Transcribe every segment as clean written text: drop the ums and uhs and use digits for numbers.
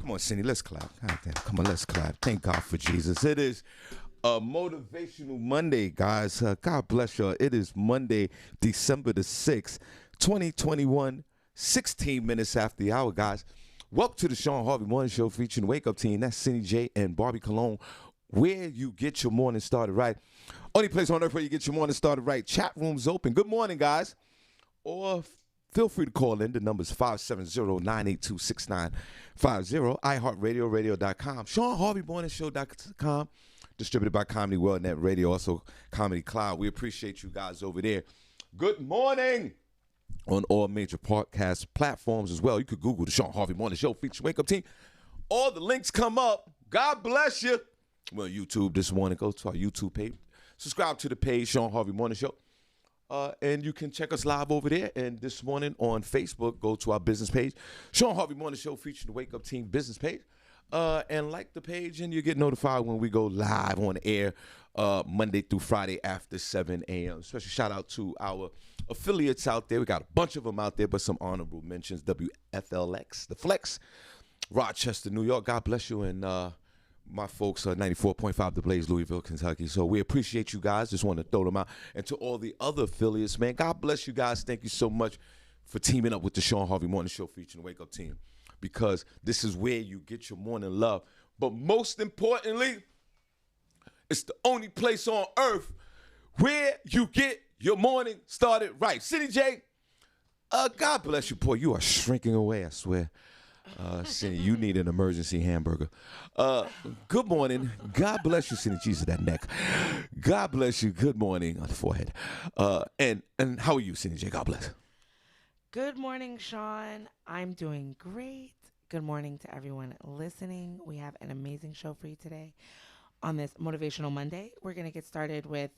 Come on, Senny, let's clap. God damn, come on, let's clap. Thank God for Jesus. It is a motivational Monday, guys. God bless y'all. It is Monday, December the 6th, 2021, 16 minutes after the hour, guys. Welcome to the Shawn Harvey Morning Show featuring the Wake Up Team. That's Senny J and Barbi Cologne, where you get your morning started right. Only place on earth where you get your morning started right. Chat room's open. Good morning, guys. Or feel free to call in. The number's 570-982-6950. iHeartRadio, radio.com. ShawnHarveyMorningShow.com. Distributed by Comedy World Net Radio, also Comedy Cloud. We appreciate you guys over there. Good morning on all major podcast platforms as well. You could Google the Shawn Harvey Morning Show featuring Wake Up Team. All the links come up. God bless you. Well, YouTube this morning. Go to our YouTube page. Subscribe to the page, Shawn Harvey Morning Show. And you can check us live over there. And this morning on Facebook, go to our business page, Shawn Harvey Morning Show featuring the Wake Up Team business page. And like the page, and you get notified when we go live on air Monday through Friday after 7 a.m. Special shout out to our affiliates out there. We got a bunch of them out there, but some honorable mentions. WFLX, The Flex, Rochester, New York. God bless you. And my folks are 94.5 The Blaze, Louisville, Kentucky. So we appreciate you guys. Just want to throw them out. And to all the other affiliates, man, God bless you guys. Thank you so much for teaming up with the Shawn Harvey Morning Show featuring the Wake Up Team, because this is where you get your morning love. But most importantly, it's the only place on earth where you get your morning started right. Senny J, God bless you, boy. You are shrinking away, I swear. Senny, you need an emergency hamburger. Good morning. God bless you, Senny. Jesus, that neck. God bless you. Good morning on the forehead. And how are you, Senny J? God bless. Good morning, Shawn. I'm doing great. Good morning to everyone listening. We have an amazing show for you today on this Motivational Monday. We're going to get started with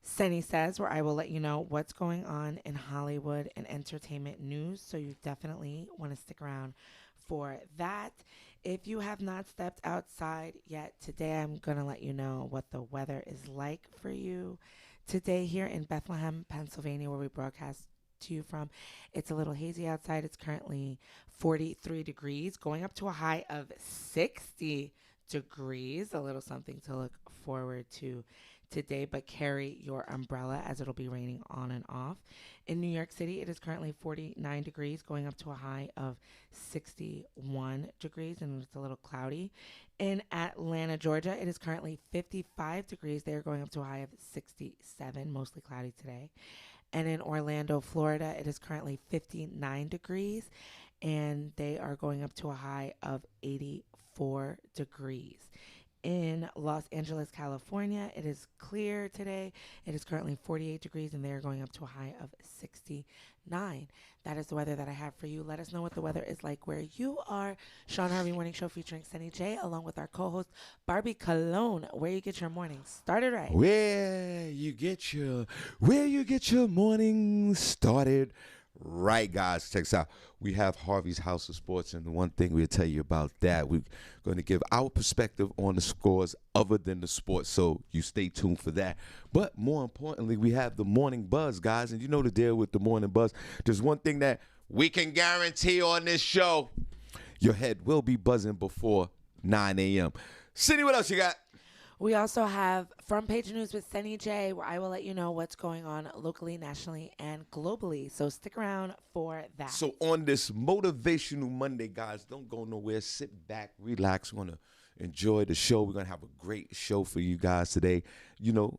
Senny Says, where I will let you know what's going on in Hollywood and entertainment news. So you definitely want to stick around for that. If you have not stepped outside yet, today I'm going to let you know what the weather is like for you today here in Bethlehem, Pennsylvania, where we broadcast to you from. It's a little hazy outside. It's currently 43 degrees, going up to a high of 60 degrees. A little something to look forward to today, but carry your umbrella as it'll be raining on and off. In New York City, it is currently 49 degrees, going up to a high of 61 degrees, and it's a little cloudy. In Atlanta, Georgia, it is currently 55 degrees. They're going up to a high of 67, mostly cloudy today. And in Orlando, Florida, it is currently 59 degrees, and they are going up to a high of 84 degrees. In Los Angeles, California, it is clear today. It is currently 48 degrees, and they are going up to a high of 69. That is the weather that I have for you. Let us know what the weather is like where you are. Shawn Harvey Morning Show featuring Senny J, along with our co-host, Barbi Cologne, where you get your morning started right. Where you get your morning started right, guys. Check this out. We have Harvey's House of Sports, and the one thing we'll tell you about that, we're going to give our perspective on the scores other than the sports, so you stay tuned for that. But more importantly, we have the morning buzz, guys, and you know the deal with the morning buzz. There's one thing that we can guarantee on this show. Your head will be buzzing before 9 a.m. Senny, what else you got? We also have Front Page News with Senny J, where I will let you know what's going on locally, nationally, and globally. So stick around for that. So on this Motivational Monday, guys, don't go nowhere. Sit back, relax. We're going to enjoy the show. We're going to have a great show for you guys today. You know,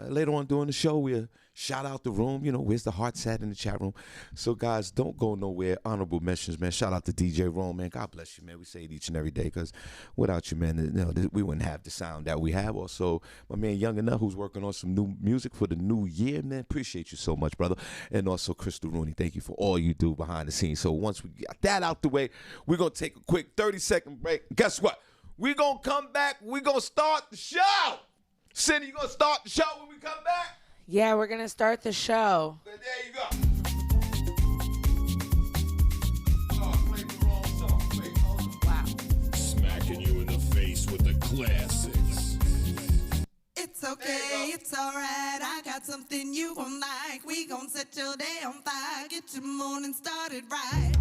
later on during the show, we'll shout out the room. You know, where's the hearts at in the chat room? So, guys, don't go nowhere. Honorable mentions, man. Shout out to DJ Rome, man. God bless you, man. We say it each and every day because without you, man, you know, we wouldn't have the sound that we have. Also, my man Young Enough, who's working on some new music for the new year, man. Appreciate you so much, brother. And also, Crystal Rooney, thank you for all you do behind the scenes. So once we got that out the way, we're going to take a quick 30-second break. Guess what? We're going to come back. We're going to start the show. Senny, you going to start the show when we come back? Yeah, we're going to start the show. There you go. Oh, I played the wrong song. Wow. Smacking you in the face with the classics. It's okay, it's alright. I got something you won't like. We gon' set your day on fire. Get your morning started right.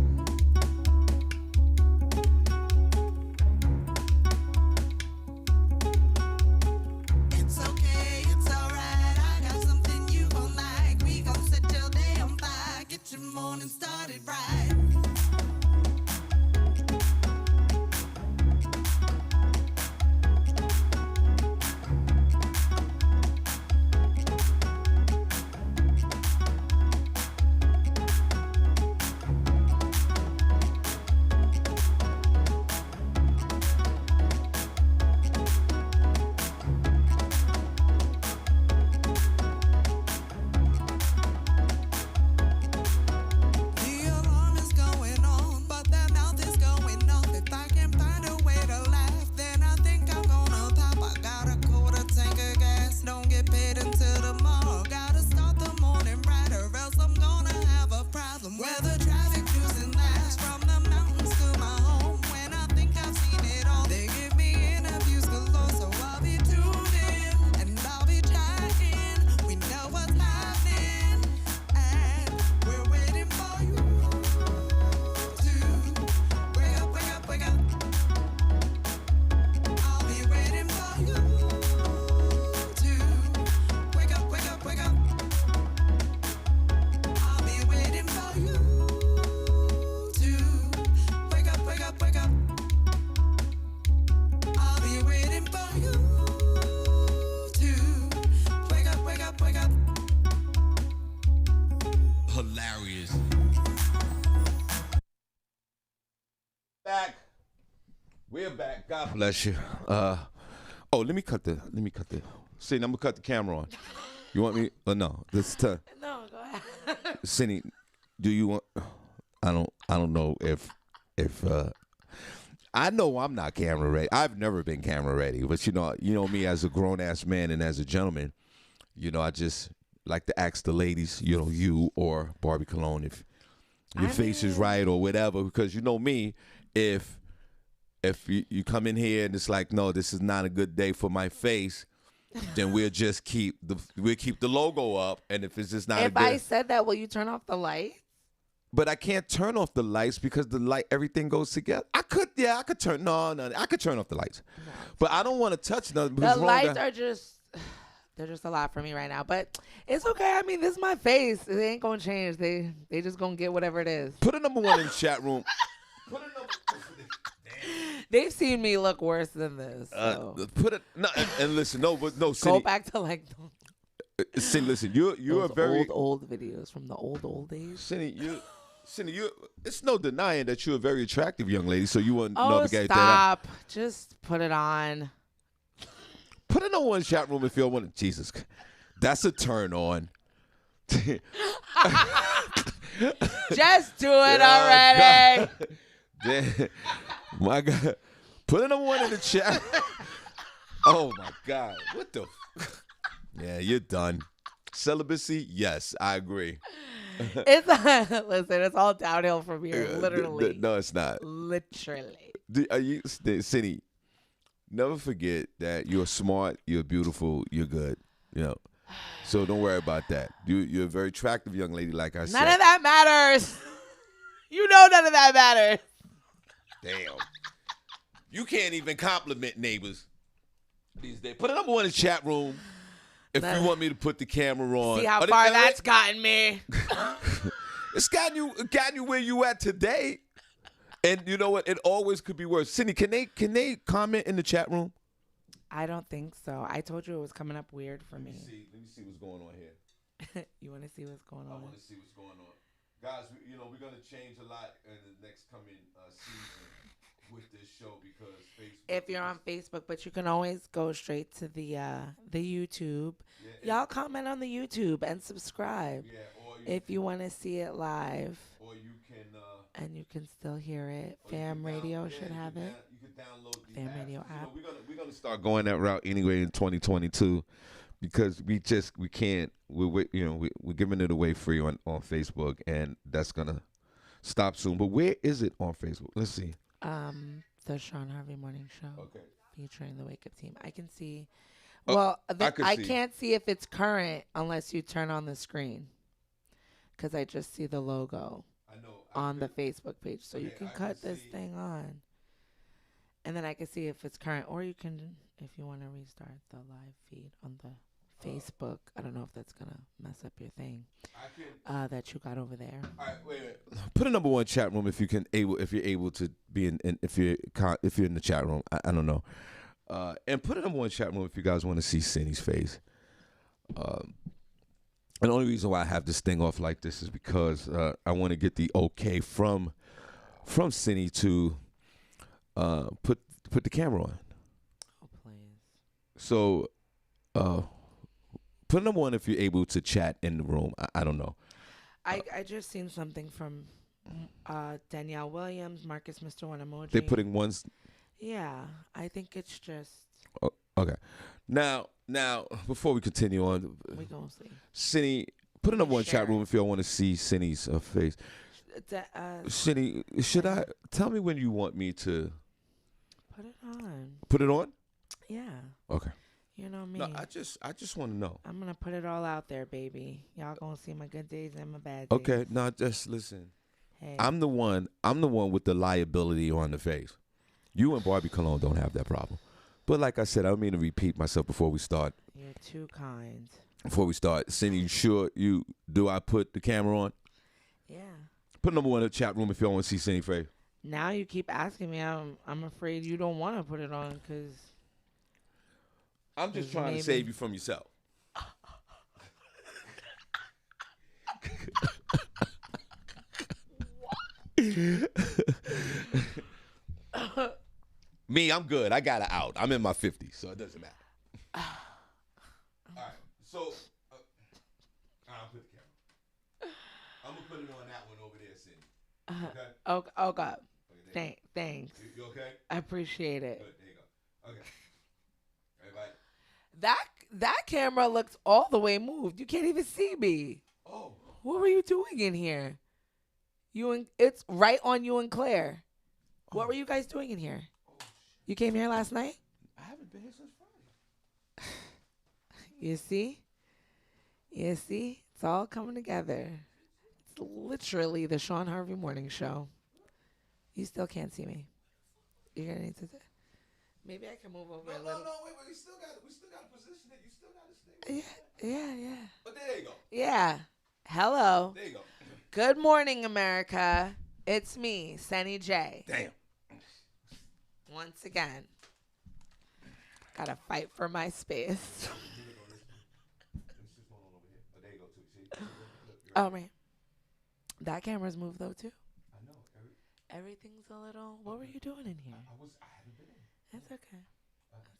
morning started right. Hilarious. Back. We're back. God bless you. Let me cut the. See, I'm gonna cut the camera on. You want me? No. This time. No, go ahead. Senny, do you want? I don't know if I know I'm not camera ready. I've never been camera ready, but you know me as a grown ass man and as a gentleman, I just like to ask the ladies, you or Barbi Cologne, if your face is right or whatever, because you know me, if you come in here and it's like, no, this is not a good day for my face, then we'll just keep the logo up, and if it's just not If I said that, will you turn off the light? But I can't turn off the lights because the light, everything goes together. I could turn I could turn off the lights, but I don't want to touch nothing. The lights are they're just a lot for me right now, but it's okay. I mean, this is my face. It ain't gonna change. They just gonna get whatever it is. Put a number one in the chat room. Put a number. They've seen me look worse than this. So. And listen, no, Go Senny, back to like listen, you're a very old videos from the old days. Senny, it's no denying that you're a very attractive young lady, so you want to navigate that out. Stop. Just put it on. Put a number one in the chat room if you want to. Jesus, that's a turn on. Just do it already. My God. Put a number one in the chat. Oh, my God. What the? Yeah, you're done. Celibacy? Yes, I agree. Listen, it's all downhill from here. Literally. No, it's not. Literally. Senny, never forget that you're smart, you're beautiful, you're good. So don't worry about that. You're a very attractive young lady, like I said. None of that matters. You know none of that matters. Damn. You can't even compliment neighbors these days. Put a number one in the chat room if you want me to put the camera on. See how far that's gotten me. It's gotten you where you at today. And you know what? It always could be worse. Senny, can they comment in the chat room? I don't think so. I told you it was coming up weird for me. Let me see what's going on here. You want to see what's going on? I want to see what's going on. Guys, we're going to change a lot in the next coming season with this show because Facebook. If you're on Facebook, but you can always go straight to the YouTube. Yeah, y'all comment on the YouTube and subscribe. Yeah, if you want to see it live. Or you can. And you can still hear it. Fam Radio should have it. You can download the Fam Radio app. We're gonna start going that route anyway in 2022 because we can't. We're giving it away free on Facebook, and that's gonna stop soon. But where is it on Facebook? Let's see. The Shawn Harvey Morning Show. Okay. Featuring the Wake Up Team. I can see. Well, I can't see if it's current unless you turn on the screen, because I just see the logo. On the Facebook page, so you can cut this thing on, and then I can see if it's current, or you can, if you want to restart the live feed on the Facebook. I don't know if that's gonna mess up your thing I can. that you got over there. All right, wait. Put a number one chat room if you're able to be if you're in the chat room. I don't know. And put a number one chat room if you guys want to see Senny's face. And the only reason why I have this thing off like this is because I want to get the okay from Senny to put the camera on. Oh, please. So put number one if you're able to chat in the room. I don't know. I just seen something from Danielle Williams, Marcus Mr. One Emoji. They're putting ones. Yeah, I think it's just. Oh, okay. Now, before we continue on, We gonna see. Senny, put a number one Share chat room if y'all want to see Senny's face. Senny, should I tell me when you want me to Put it on. put it on? Yeah. Okay. You know me. No, I just want to know. I'm gonna put it all out there, baby. Y'all gonna see my good days and my bad days. Okay. No, just listen. Hey. I'm the one with the liability on the face. You and Barbi Cologne don't have that problem. But like I said, I don't mean to repeat myself before we start. You're too kind. Before we start, Senny, you sure do I put the camera on? Yeah. Put number one in the chat room if y'all want to see Senny face. Now you keep asking me. I'm afraid you don't want to put it on because. I'm just trying to save you from yourself. Me, I'm good. I got it out. I'm in my 50s, so it doesn't matter. All right. So, I'll put the camera. I'm going to put it on that one over there, Cindy. Okay? Oh God. Okay, Thanks. you okay? I appreciate it. Good. There you go. Okay. Everybody. That camera looks all the way moved. You can't even see me. Oh. What were you doing in here? It's right on you and Claire. What were you guys doing in here? You came here last night? I haven't been here since Friday. You see? It's all coming together. It's literally the Shawn Harvey morning show. You still can't see me. You're gonna need to. Maybe I can move over a little. No, wait. We still got to position it. You still got to stay. Yeah. But there you go. Yeah. Hello. There you go. Good morning, America. It's me, Senny J. Damn. Once again. Gotta fight for my space. Oh, man. That camera's moved, though, too. I know. Everything's a little. What were you doing in here? I haven't been in. That's okay.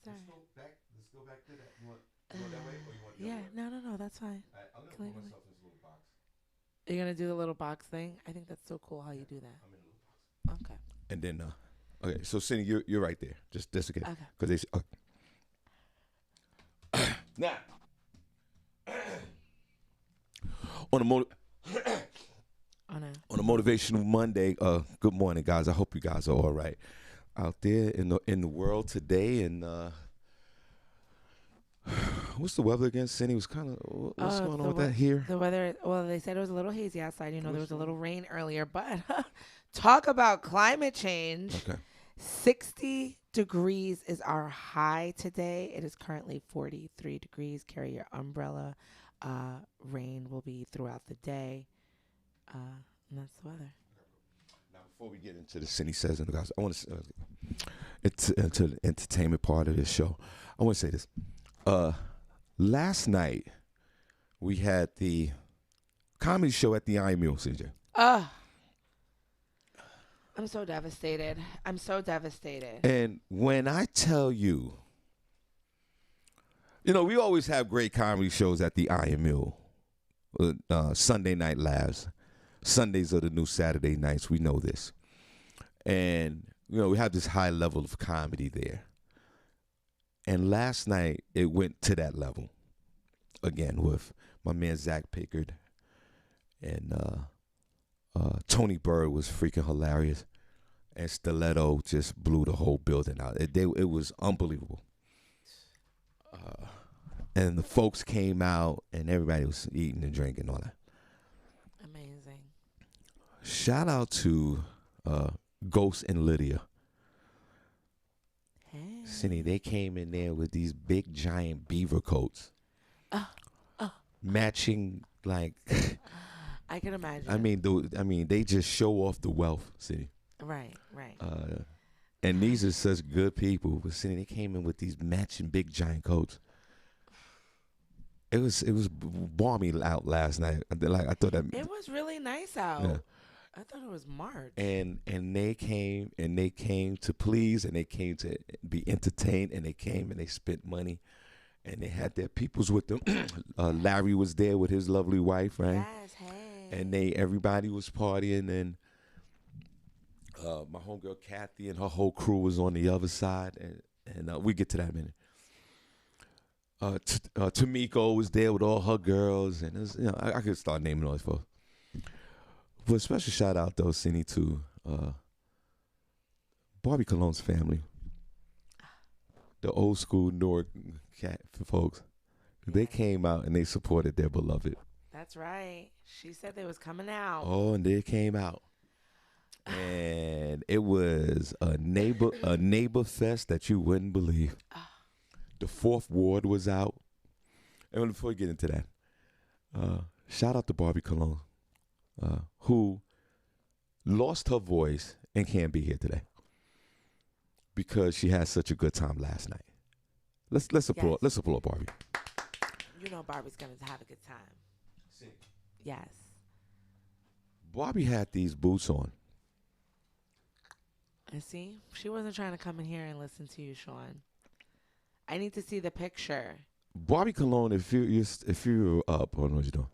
That's all right. Let's go back to that. You want that way or you want the Yeah, other way? no, that's fine. I'm going to Can put we- myself in this little box. You're gonna do the little box thing? I think that's so cool how you do that. I'm in a little box. Okay. And then, okay, so Cindy, you're right there. Just okay. Okay. Because they. Now, on a motivational Monday. Good morning, guys. I hope you guys are all right out there in the world today. And what's the weather again? Cindy was kind of what's going on with that here? The weather. Well, they said it was a little hazy outside. You know, there was a little rain earlier, but talk about climate change. Okay. 60 degrees is our high today. It is currently 43 degrees. Carry your umbrella. Rain will be throughout the day. And that's the weather. Now, before we get into the Cindy Says, and guys, I want to it's into the entertainment part of this show. I want to say this. Last night we had the comedy show at the IMU, CJ. I'm so devastated. And when I tell you, we always have great comedy shows at the IMU. Sunday Night Laughs. Sundays are the new Saturday nights. We know this. And, we have this high level of comedy there. And last night, it went to that level. Again, with my man Zach Pickard. And Tony Bird was freaking hilarious. And Stiletto just blew the whole building out. It was unbelievable. And the folks came out, and everybody was eating and drinking and all that. Amazing. Shout out to Ghost and Lydia. Hey. Cindy, they came in there with these big, giant beaver coats. matching like. I can imagine. I mean, they just show off the wealth, see. Right. And these are such good people. But see, they came in with these matching big giant coats. It was balmy out last night. I thought that it was really nice out. Yeah. I thought it was March. And they came to please, and they came to be entertained, and they came and they spent money, and they had their peoples with them. Larry was there with his lovely wife, right? Yes, hey. And everybody was partying, and my homegirl Kathy and her whole crew was on the other side, and we get to that in a minute. Tamiko was there with all her girls, and it was, I could start naming all these folks. But a special shout out though, Senny, to Barbi Cologne's family, the old school Newark cat folks. They came out and they supported their beloved. That's right. She said they was coming out. Oh, and they came out. And it was a neighbor fest that you wouldn't believe. The Fourth Ward was out. And before we get into that, shout out to Barbi Cologne, who lost her voice and can't be here today because she had such a good time last night. Let's applaud. Let's applaud Barbi. You know Barbi's gonna have a good time. See. Yes. Barbi had these boots on. And see, she wasn't trying to come in here and listen to you, Shawn. I need to see the picture. Barbi Cologne, if you're up, I don't know what you're doing.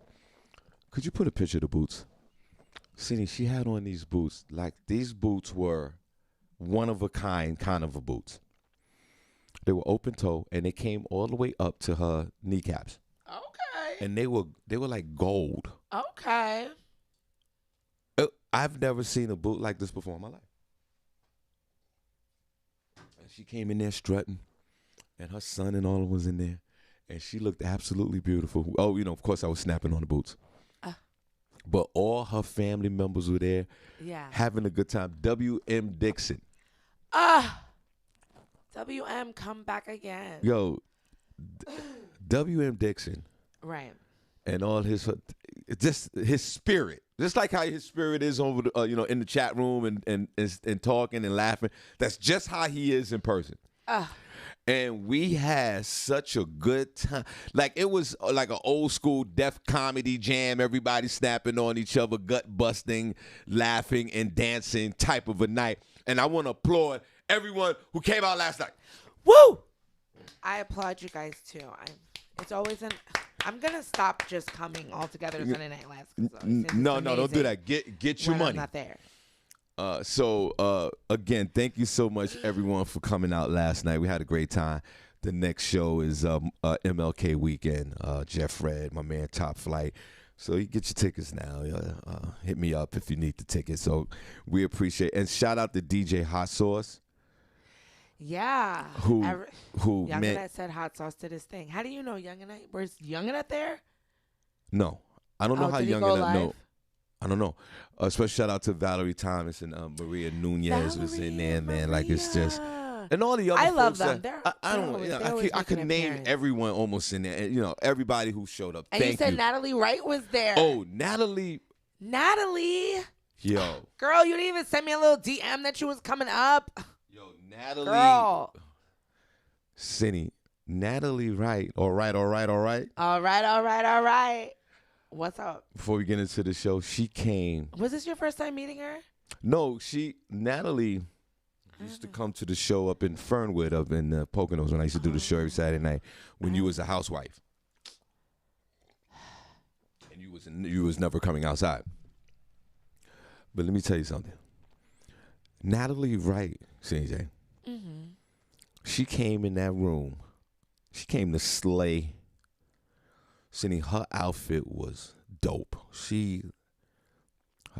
Could you put a picture of the boots? Senny, she had on these boots. Like, these boots were one of a kind of a boots. They were open toe, and they came all the way up to her kneecaps. Okay. And they were like gold. Okay. I've never seen a boot like this before in my life. And she came in there strutting, and her son and all of them was in there, and she looked absolutely beautiful. Oh, of course I was snapping on the boots. But all her family members were there, having a good time. W.M. Dixon. WM, come back again. Yo, W.M. Dixon. Right. And all his spirit. Just like how his spirit is over the, in the chat room and talking and laughing. That's just how he is in person. And we had such a good time. Like, it was like an old school Def Comedy Jam. Everybody snapping on each other, gut busting, laughing, and dancing type of a night. And I want to applaud everyone who came out last night. Woo! I applaud you guys too. I'm gonna stop just coming all together Sunday Night Live. No, don't do that. Get your money. I'm not there. Again, thank you so much, everyone, for coming out last night. We had a great time. The next show is MLK weekend. Jeff Red, my man, Top Flight. So you get your tickets now. Hit me up if you need the tickets. So we appreciate it. And shout out to DJ Hot Sauce. Yeah. Who Younginette said Hot Sauce did his thing. How do you know Younginette? Where's Younginette there? No. I don't know how Younginette know. I don't know. Special shout out to Valerie Thomas and Maria Nunez was in there, man. Like, it's just, and all the other. I folks love them. I could name everyone almost in there. And, everybody who showed up. And you said Natalie Wright was there. Oh, Natalie. Yo. Girl, you didn't even send me a little DM that you was coming up. Yo, Natalie. Girl. Senny. Natalie Wright. All right. What's up? Before we get into the show, she came. Was this your first time meeting her? No, Natalie used to come to the show up in Fernwood, up in the Poconos, when I used to do the show every Saturday night when you was a housewife. And you was never coming outside. But let me tell you something. Natalie Wright, CJ, she came in that room. She came to slay. Senny, her outfit was dope. Her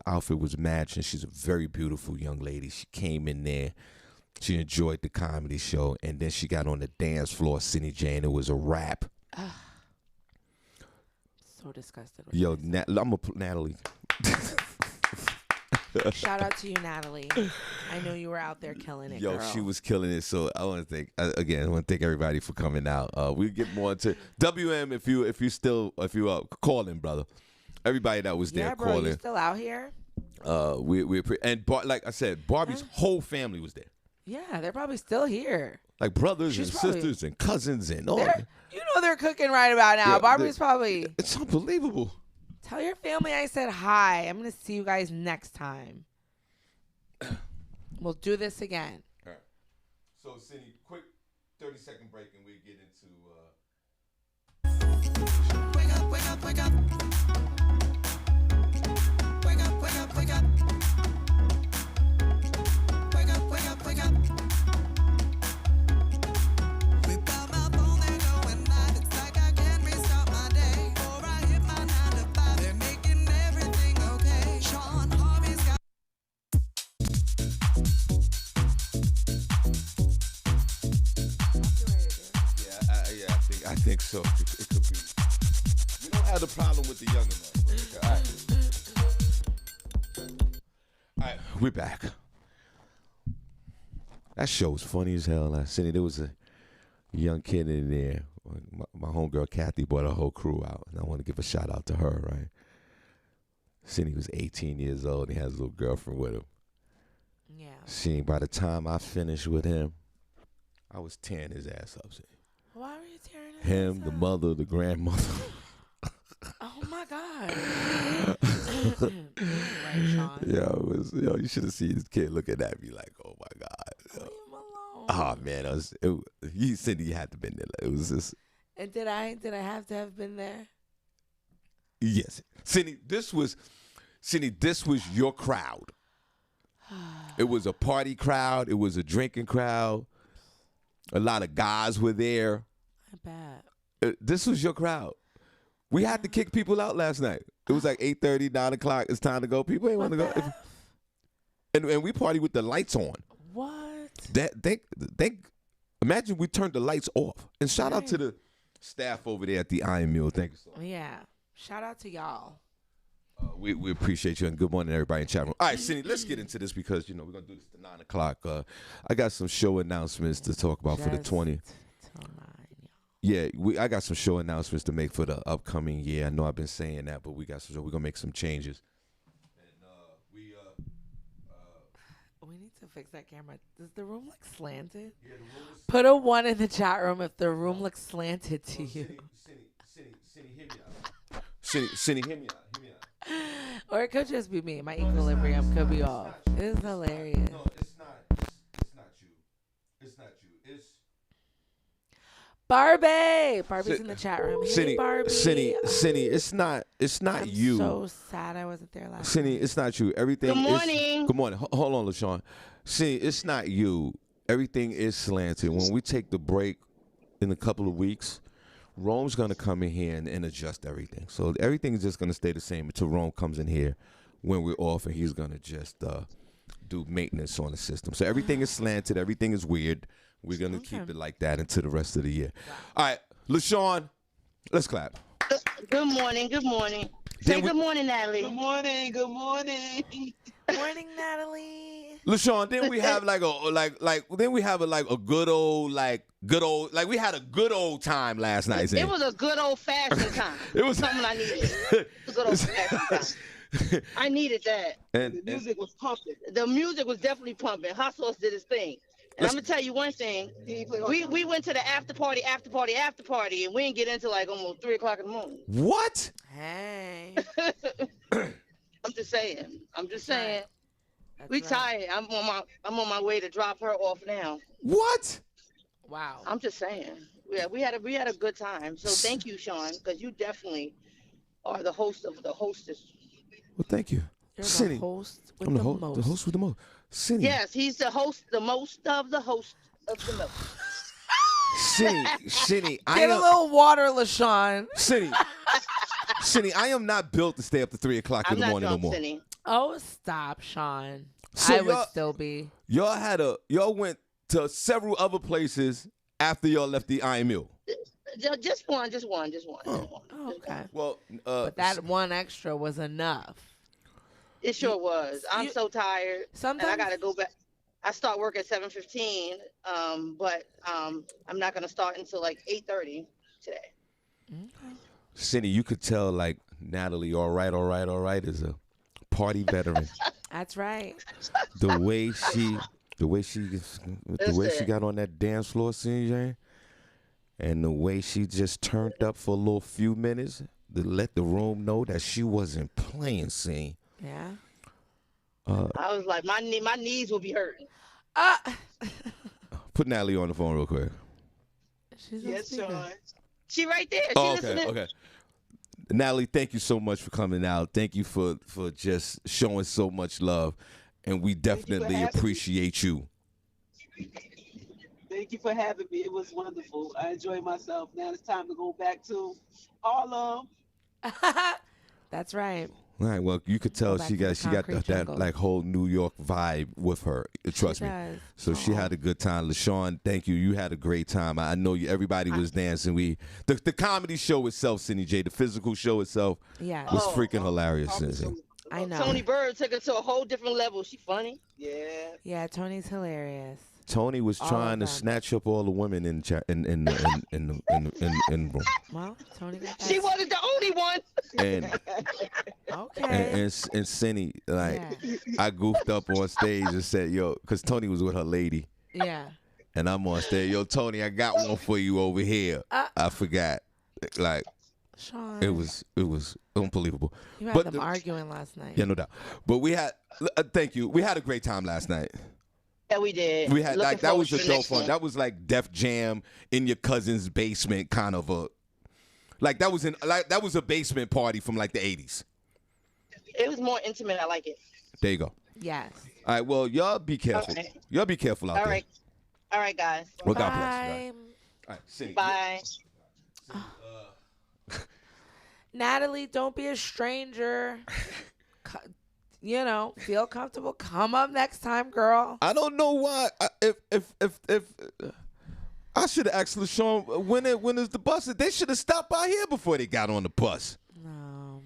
outfit was matching. She's a very beautiful young lady. She came in there. She enjoyed the comedy show. And then she got on the dance floor, Senny Jane. It was a rap. So disgusted. Yo, Natalie. Shout out to you, Natalie. I know you were out there killing it, Yo, girl. she was killing it. So I want to thank again. I want to thank everybody for coming out. We get more into WM if you calling, brother. Everybody that was there Yeah, bro, calling. you still out here? Like I said, Barbie's whole family was there. Yeah, they're probably still here. Like brothers She's and probably- sisters and cousins and all. You know they're cooking right about now. Yeah, Barbie's probably. It's unbelievable. Tell your family I said hi. I'm gonna see you guys next time. We'll do this again. All right. So, Senny, quick 30-second break and we get into. Wake up, wake up, wake up. Wake up, wake up, wake up. Wake up, wake up, wake up. Without my phone, they're going mad. It's like I can't restart my day. Before I hit my 9 to 5, they're making everything okay. Shawn Harvey's got. I think so. It could be. We don't have the problem with the younger man. All right, we're back. That show was funny as hell. I seen it. There was a young kid in there. My homegirl Kathy brought her whole crew out, and I want to give a shout out to her. Right, Cindy was 18 years old. And he has a little girlfriend with him. Yeah. See, by the time I finished with him, I was tearing his ass up. See. Why were you tearing it? Him, the mother, the grandmother. Oh my God. Right, Sean. Yo, you should have seen this kid looking at me like, oh my God. Leave him alone. Oh man, you said you had to been there. It was just And did I have to have been there? yes. Cindy, this was your crowd. It was a party crowd. It was a drinking crowd. A lot of guys were there. I bet. This was your crowd. We had to kick people out last night. It was like 8:30, 9 o'clock. It's time to go. People ain't want to go. And we party with the lights on. What? Imagine we turned the lights off. And shout out to the staff over there at the Iron Mule. Thank you so much. Yeah. Shout out to y'all. We appreciate you, and good morning, everybody in chat room. All right, Cindy, let's get into this because, we're going to do this to 9 o'clock. I got some show announcements to talk about for the 20. Till 9, Yeah, I got some show announcements to make for the upcoming year. I know I've been saying that, but we're going to make some changes. And we need to fix that camera. Does the room look slanted? Yeah, the room is... Put a 1 in the chat room if the room looks slanted to you. Cindy, hear me out. Cindy, hear me out. Or it could just be me. My equilibrium could be off. It's hilarious. No, it's not. It's not you. It's not you. It's Barbie. Barbie's in the chat room. Hey, Barbie. Cindy, it's not I'm you. so sad I wasn't there last Cindy, night. it's not you. Everything. Good morning. Good morning. Hold on, LaShawn. See, it's not you. Everything is slanted. When we take the break in a couple of weeks, Rome's going to come in here and adjust everything. So everything is just going to stay the same until Rome comes in here when we're off, and he's going to just do maintenance on the system. So everything is slanted. Everything is weird. We're going to keep it like that until the rest of the year. All right, LaShawn, let's clap. Good morning. Good morning. Say good morning, Natalie. Good morning. Good morning. Morning, Natalie. LaShawn, then we have we had a good old time last night. It was a good old fashioned time. It was something I needed. A good old fashioned time. I needed that. The music was pumping. The music was definitely pumping. Hot Sauce did his thing. And I'm gonna tell you one thing. We went to the after party, and we didn't get into like almost 3 o'clock in the morning. What? Hey. I'm just saying. That's We right. tired. I'm on my way to drop her off now. What? Wow. I'm just saying. Yeah, we had a good time. So thank you, Sean, because you definitely are the host of the hostess. Well, thank you. You're Cindy, the host with I'm the the most. host with the most. Cindy. Yes, he's the host, the most of the host of the most. Cindy, Get a little water, LaShawn. Cindy, I am not built to stay up to 3 o'clock in the morning no more. Cindy. Oh, stop, Sean. So I would y'all- still be. Y'all went to several other places after y'all left the Iron Mule. Just one. Oh, okay. Well, But that one extra was enough. It sure was. I'm so tired, Sometimes and I gotta go back. I start work at 7:15, but I'm not gonna start until like 8:30 today. Okay. Senny, you could tell like Natalie, all right, is a party veteran. That's right. The way she got on that dance floor, CJ, and the way she just turned up for a little few minutes to let the room know that she wasn't playing. Scene. Yeah. I was like, my knees will be hurting. Put Natalie on the phone real quick. She's on Yes, speaker. Sean. She right there. She Oh, listening. okay. Natalie, thank you so much for coming out. Thank you for just showing so much love, and we definitely having me. appreciate you. Thank you for having me. It was wonderful. I enjoyed myself. Now it's time to go back to Harlem. That's right. All right, well, you could tell back she to the got concrete that jungle. like whole New York vibe with her. Trust me. does. So she had a good time. LaShawn, thank you. You had a great time. I know everybody was dancing. The comedy show itself, Senny J, the physical show itself Yeah. was freaking hilarious. I know. Tony Bird took it to a whole different level. She funny. Yeah. Yeah, Tony's hilarious. Tony was All trying to of them. snatch up all the women in room. Well, Tony got that. She wasn't the only one. And Okay. and Senny, like, Yeah. I goofed up on stage and said, yo, because Tony was with her lady. Yeah. And I'm on stage, yo, Tony, I got one for you over here. I forgot. Like, Sean. it was unbelievable. You had but them arguing last night. Yeah, no doubt. But we had, thank you. We had a great time last night. Yeah, we did. We had Looking that was forward a to the dope next one. one. That was like Def Jam in your cousin's basement, kind of a. Like that was a basement party from like the 80s. It was more intimate. I like it. There you go. Yes. All right, well, y'all be careful. Okay. Y'all be careful out All there. right. All right, guys. Well, God bless you. Bye. All right, Senny. Bye. Natalie, don't be a stranger. Feel comfortable. Come up next time, girl. I don't know why. If I should have asked LaShawn when is the bus? They should have stopped by here before they got on the bus. No.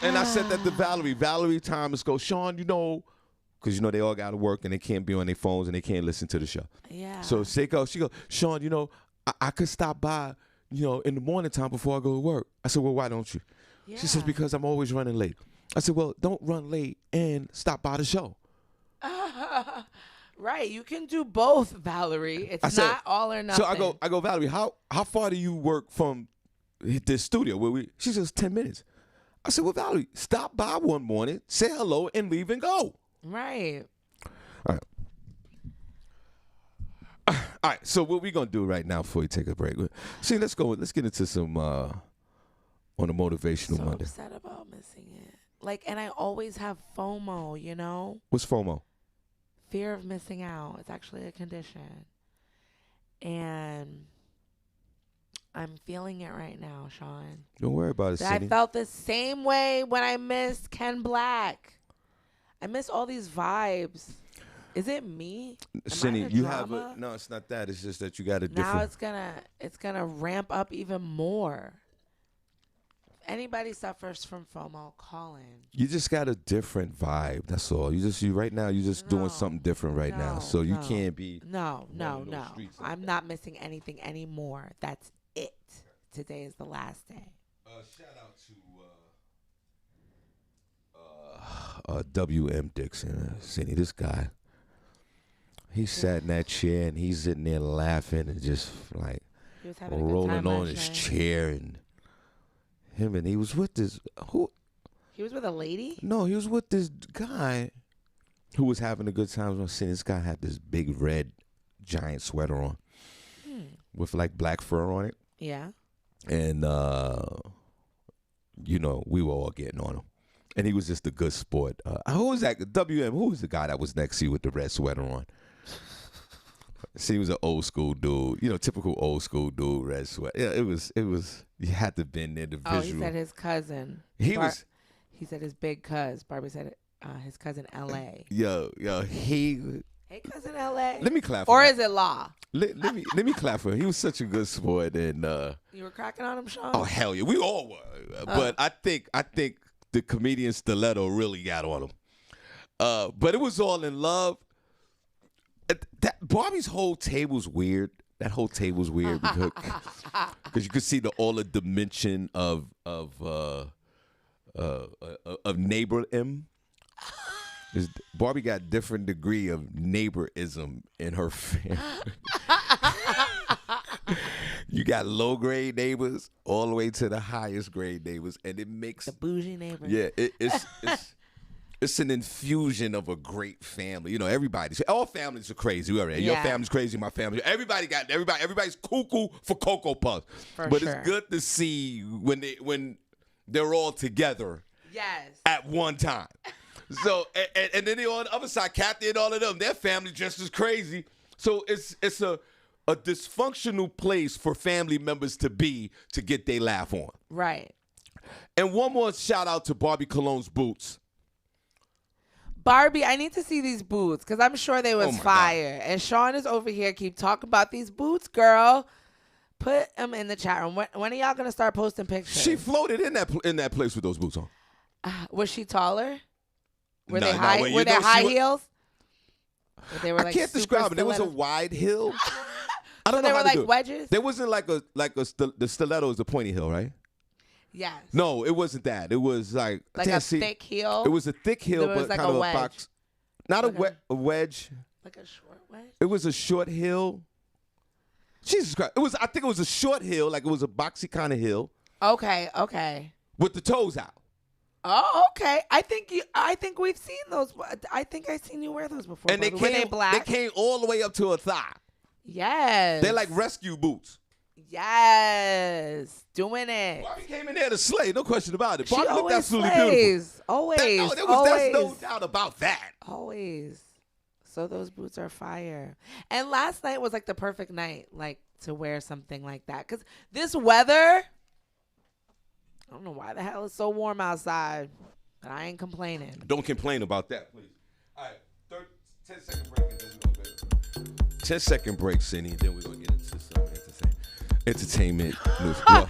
And I said that to Valerie. Valerie Thomas goes, Sean, because they all got to work and they can't be on their phones and they can't listen to the show. Yeah. So she goes, Sean, I could stop by, in the morning time before I go to work. I said, well, why don't you? Yeah. She says, because I'm always running late. I said, well, don't run late and stop by the show. Right. You can do both, Valerie. It's I said- not all or nothing. So I go, Valerie, how far do you work from this studio? She says 10 minutes. I said, well, Valerie, stop by one morning, say hello, and leave and go. Right. All right. So what we gonna do right now before we take a break? See, let's get into some on a motivational So Monday. upset about missing it. And I always have FOMO, What's FOMO? fear of missing out. It's actually a condition. And I'm feeling it right now, Sean. Don't worry about it, I Senny. felt the same way when I missed Ken Black. I miss all these vibes. Is it me? Am I Senny, the you drama? have no. It's not that. It's just that you got a Now different. it's gonna ramp up even more. If anybody suffers from FOMO, call in. You just got a different vibe. That's all. You right now. You're just doing No. something different right now. So you can't be. No. running those streets like I'm that. not missing anything anymore. That's it. Today is the last day. Shout out to W.M. Dixon, Senny. This guy. He sat in that chair and he's sitting there laughing and just like He was having a good rolling time on last his night. chair and he was with this He was with a lady? No, he was with this guy who was having a good time. I seen this guy had this big red giant sweater on with like black fur on it. Yeah. And, we were all getting on him. And he was just a good sport. Who was that? WM, who was the guy that was next to you with the red sweater on? See, he was an old school dude. Typical old school dude, red sweater. Yeah, it was, you had to have been there, the Oh, visual. he said his cousin. He was, He said his big cuz. Barbie said his cousin L.A. he, Hey, cousin L.A. let me clap Or for is it Law? Let me clap for him. He was such a good sport, and You were cracking on him, Sean? oh hell yeah, we all were. But I think the comedian Stiletto really got on him. But it was all in love. Barbie's whole table's weird. That whole table's weird because you could see all the dimension of neighbor-ism. Barbie got different degree of neighborism in her family. You got low grade neighbors all the way to the highest grade neighbors, and it makes the bougie neighbor. Yeah, it's an infusion of a great family. You know, all families are crazy. Your family's crazy, my family. Everybody's cuckoo for Cocoa Puffs. But sure. It's good to see when they're all together. Yes. At one time. So and then on the other side, Kathy and all of them, their family just as crazy. So it's a dysfunctional place for family members to get their laugh on. Right. And one more shout out to Barbie Cologne's boots. Barbi, I need to see these boots because I'm sure they was fire. God. And Shawn is over here keep talking about these boots, girl. Put them in the chat room. When are y'all gonna start posting pictures? She floated in that place with those boots on. Was she taller? Were they high? high heels? They were I can't describe it. There was a wide hill. I don't know they how were to like wedges. There wasn't the stiletto is the pointy heel, right? Yes. No, it wasn't that. It was like thick heel. It was a thick heel, but like kind of a wedge. box. Not a wedge. Like a short wedge. It was a short heel. Jesus Christ! I think it was a short heel, like it was a boxy kind of heel. Okay. With the toes out. Oh, okay. I think we've seen those. I think I've seen you wear those before. And they came all the way up to her thigh. Yes. They're like rescue boots. Yes. Doing it. Barbie came in there to slay, no question about it. Barbie she looked absolutely slays. beautiful. Always. There's no doubt about that. Always. So those boots are fire. And last night was like the perfect night, like to wear something like that. Because this weather, I don't know why the hell it's so warm outside, but I ain't complaining. Don't complain about that, please. All right, 10-second break, and then we're going to go. 10-second break, Senny, and then we're going to get into some entertainment news. Well.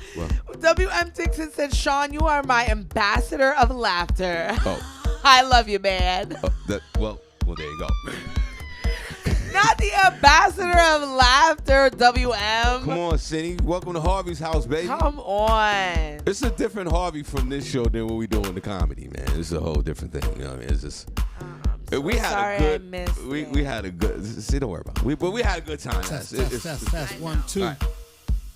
WM Dixon said, Shawn, you are my ambassador of laughter. Oh. I love you, man. Well, there you go. Not the ambassador of laughter, WM. Come on, Senny. Welcome to Harvey's house, baby. Come on. It's a different Harvey from this show than what we do in the comedy, man. It's a whole different thing. You know what I mean? It's just... we had a good. See, don't worry about it. We had a good time. Test 1 2. Right.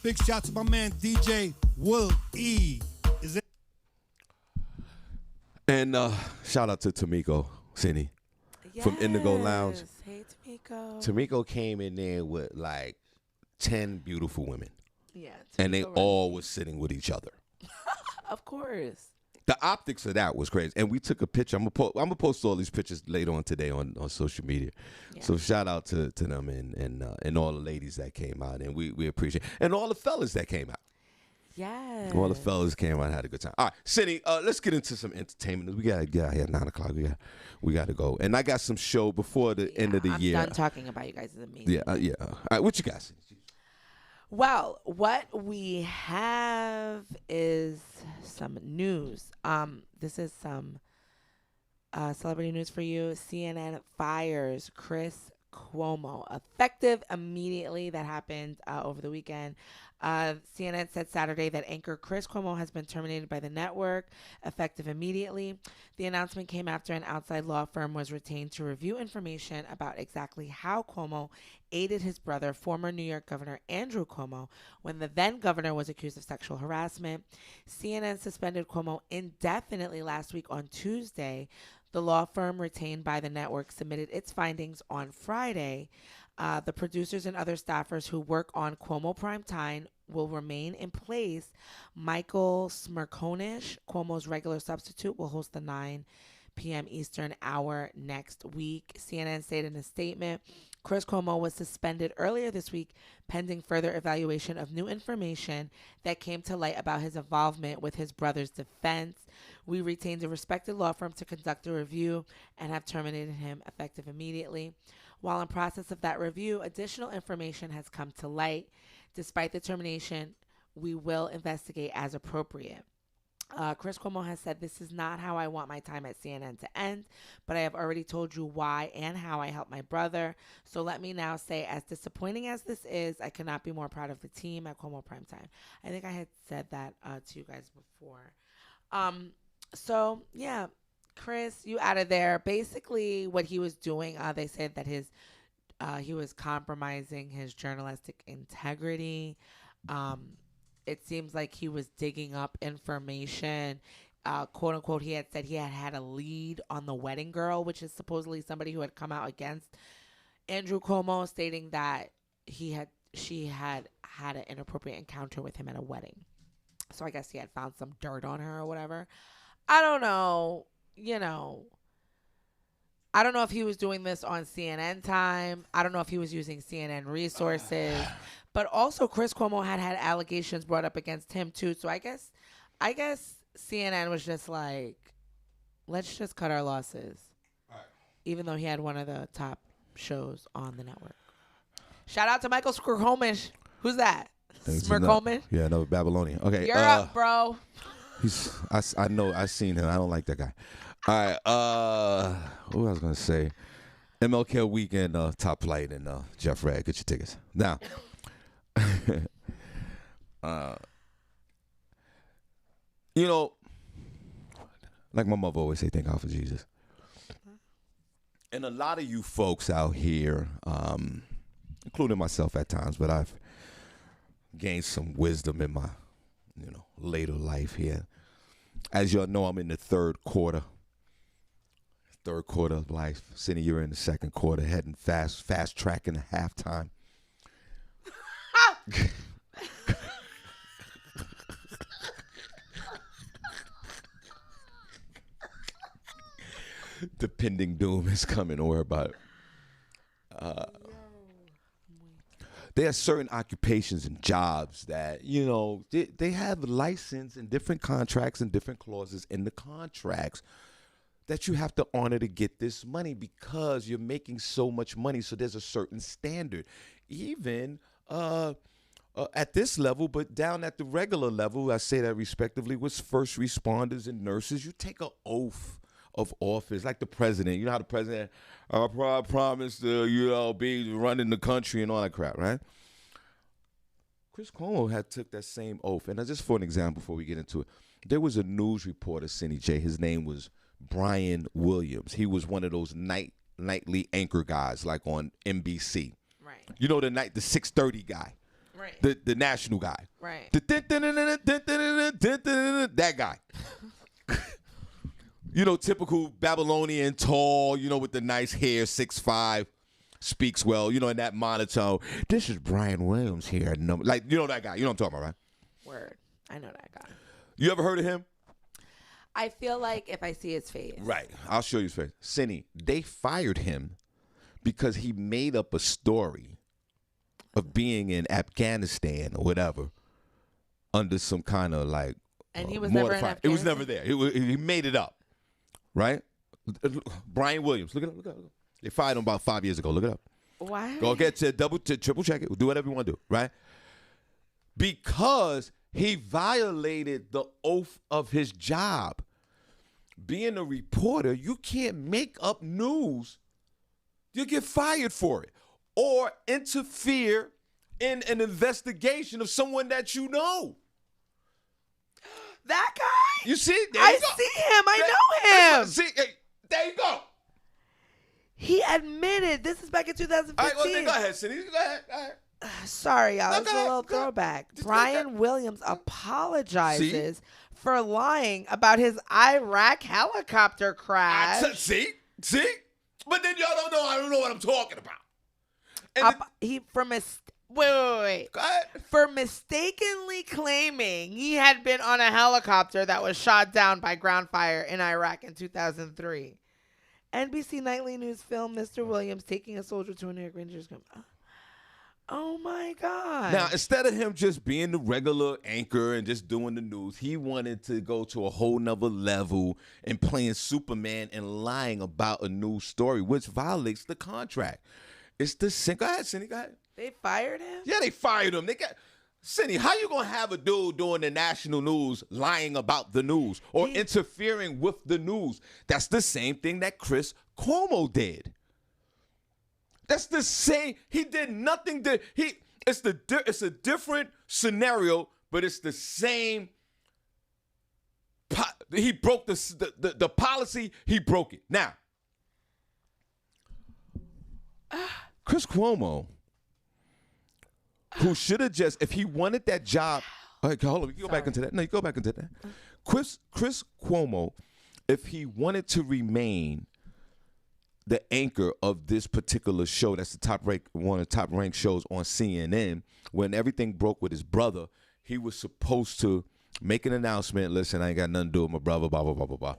Big shout to my man DJ Will E. Is it? And shout out to Tamiko Senny from Indigo Lounge. Hey, Tamiko. Tamiko came in there with like 10 beautiful women. Yeah. And they all was sitting with each other. Of course. The optics of that was crazy. And we took a picture. I'm gonna post all these pictures later on today on social media. Yeah. So shout out to them and all the ladies that came out. And we appreciate it. And all the fellas that came out. Yes. All the fellas came out and had a good time. All right, Senny, let's get into some entertainment. We got to get out here at 9 o'clock. We got to go. And I got some show before the end of the year. I'm done talking about you guys. It's amazing. Yeah. All right, what you got, Senny? Well, what we have is some news. This is some celebrity news for you. CNN fires Chris Cuomo effective immediately. That happened over the weekend. CNN said Saturday that anchor Chris Cuomo has been terminated by the network, effective immediately. The announcement came after an outside law firm was retained to review information about exactly how Cuomo aided his brother, former New York Governor Andrew Cuomo, when the then governor was accused of sexual harassment. CNN suspended Cuomo indefinitely last week on Tuesday. The law firm retained by the network submitted its findings on Friday. The producers and other staffers who work on Cuomo Primetime will remain in place. Michael Smerconish, Cuomo's regular substitute, will host the 9 p.m. Eastern hour next week. CNN stated in a statement, Chris Cuomo was suspended earlier this week pending further evaluation of new information that came to light about his involvement with his brother's defense. We retained a respected law firm to conduct a review and have terminated him effective immediately. While in process of that review, additional information has come to light. Despite the termination, we will investigate as appropriate. Chris Cuomo has said, "This is not how I want my time at CNN to end, but I have already told you why and how I helped my brother. So let me now say, as disappointing as this is, I could not be more proud of the team at Cuomo Primetime." I think I had said that to you guys before. So, yeah, Chris, you out of there. Basically, what he was doing, they said that he was compromising his journalistic integrity. It seems like he was digging up information. Quote unquote, he had said he had a lead on the wedding girl, which is supposedly somebody who had come out against Andrew Cuomo, stating that she had an inappropriate encounter with him at a wedding. So I guess he had found some dirt on her or whatever. I don't know. I don't know if he was doing this on CNN time. I don't know if he was using CNN resources. But also, Chris Cuomo had allegations brought up against him too. So I guess CNN was just like, let's just cut our losses, even though he had one of the top shows on the network. Shout out to Michael Smirkomish. Who's that? Smirkomish? Yeah, another Babylonian. Okay, you're up, bro. I know. I seen him. I don't like that guy. All right. What was I gonna say? MLK Weekend, Top Flight, and Jeff Rad. Get your tickets now. Like my mother always say, thank God for Jesus. And a lot of you folks out here, including myself at times, but I've gained some wisdom in my, later life here. As y'all know, I'm in the third quarter of life. Senny, you're in the second quarter, heading fast tracking to halftime. The pending doom is coming. Don't worry about it. There are certain occupations and jobs that, they have license and different contracts and different clauses in the contracts that you have to honor to get this money because you're making so much money. So there's a certain standard. Even at this level, but down at the regular level, I say that respectively, with first responders and nurses, you take an oath of office, like the president. You know how the president, I promise to, be running the country and all that crap, right? Chris Cuomo had took that same oath. And just for an example, before we get into it, there was a news reporter, Senny J. His name was Brian Williams. He was one of those nightly anchor guys, like on NBC. Right. The 6:30 guy. Right. The national guy. Right. That guy. Typical Babylonian, tall, with the nice hair, 6'5", speaks well, in that monotone. This is Brian Williams here. That guy. You know what I'm talking about, right? Word. I know that guy. You ever heard of him? I feel like if I see his face. Right. I'll show you his face. Senny, they fired him because he made up a story of being in Afghanistan or whatever under some kind of and he was never in Afghanistan? It was never there. He made it up. Right? Brian Williams. Look it up. They fired him about 5 years ago. Look it up. Why? Go get to triple check it. Do whatever you want to do. Right? Because he violated the oath of his job. Being a reporter, you can't make up news. You get fired for it. Or interfere in an investigation of someone that you know. That guy? You see? I see him. I know him. See, there you go. He admitted. This is back in 2015. All right, well, then go ahead, Senny. Go ahead. Sorry, y'all. It's a little throwback. Brian Williams apologizes for lying about his Iraq helicopter crash. See? But then y'all don't know. I don't know what I'm talking about. Wait. Go ahead. For mistakenly claiming he had been on a helicopter that was shot down by ground fire in Iraq in 2003. NBC Nightly News filmed Mr. Williams taking a soldier to a New York Rangers camp. Oh my God. Now, instead of him just being the regular anchor and just doing the news, he wanted to go to a whole nother level and playing Superman and lying about a news story, which violates the contract. It's the same. Go ahead, Senny. Go ahead. They fired him? Yeah, they fired him. Senny, how you gonna have a dude doing the national news lying about the news or interfering with the news? That's the same thing that Chris Cuomo did. That's the same. He did nothing. It's a different scenario, but it's the same. He broke the policy. He broke it. Now, Chris Cuomo, who should have just, if he wanted that job, hold on, you go back into that. No, you go back into that. Chris Cuomo, if he wanted to remain the anchor of this particular show, that's one of the top ranked shows on CNN, when everything broke with his brother, he was supposed to make an announcement. Listen, I ain't got nothing to do with my brother, blah, blah, blah, blah, blah.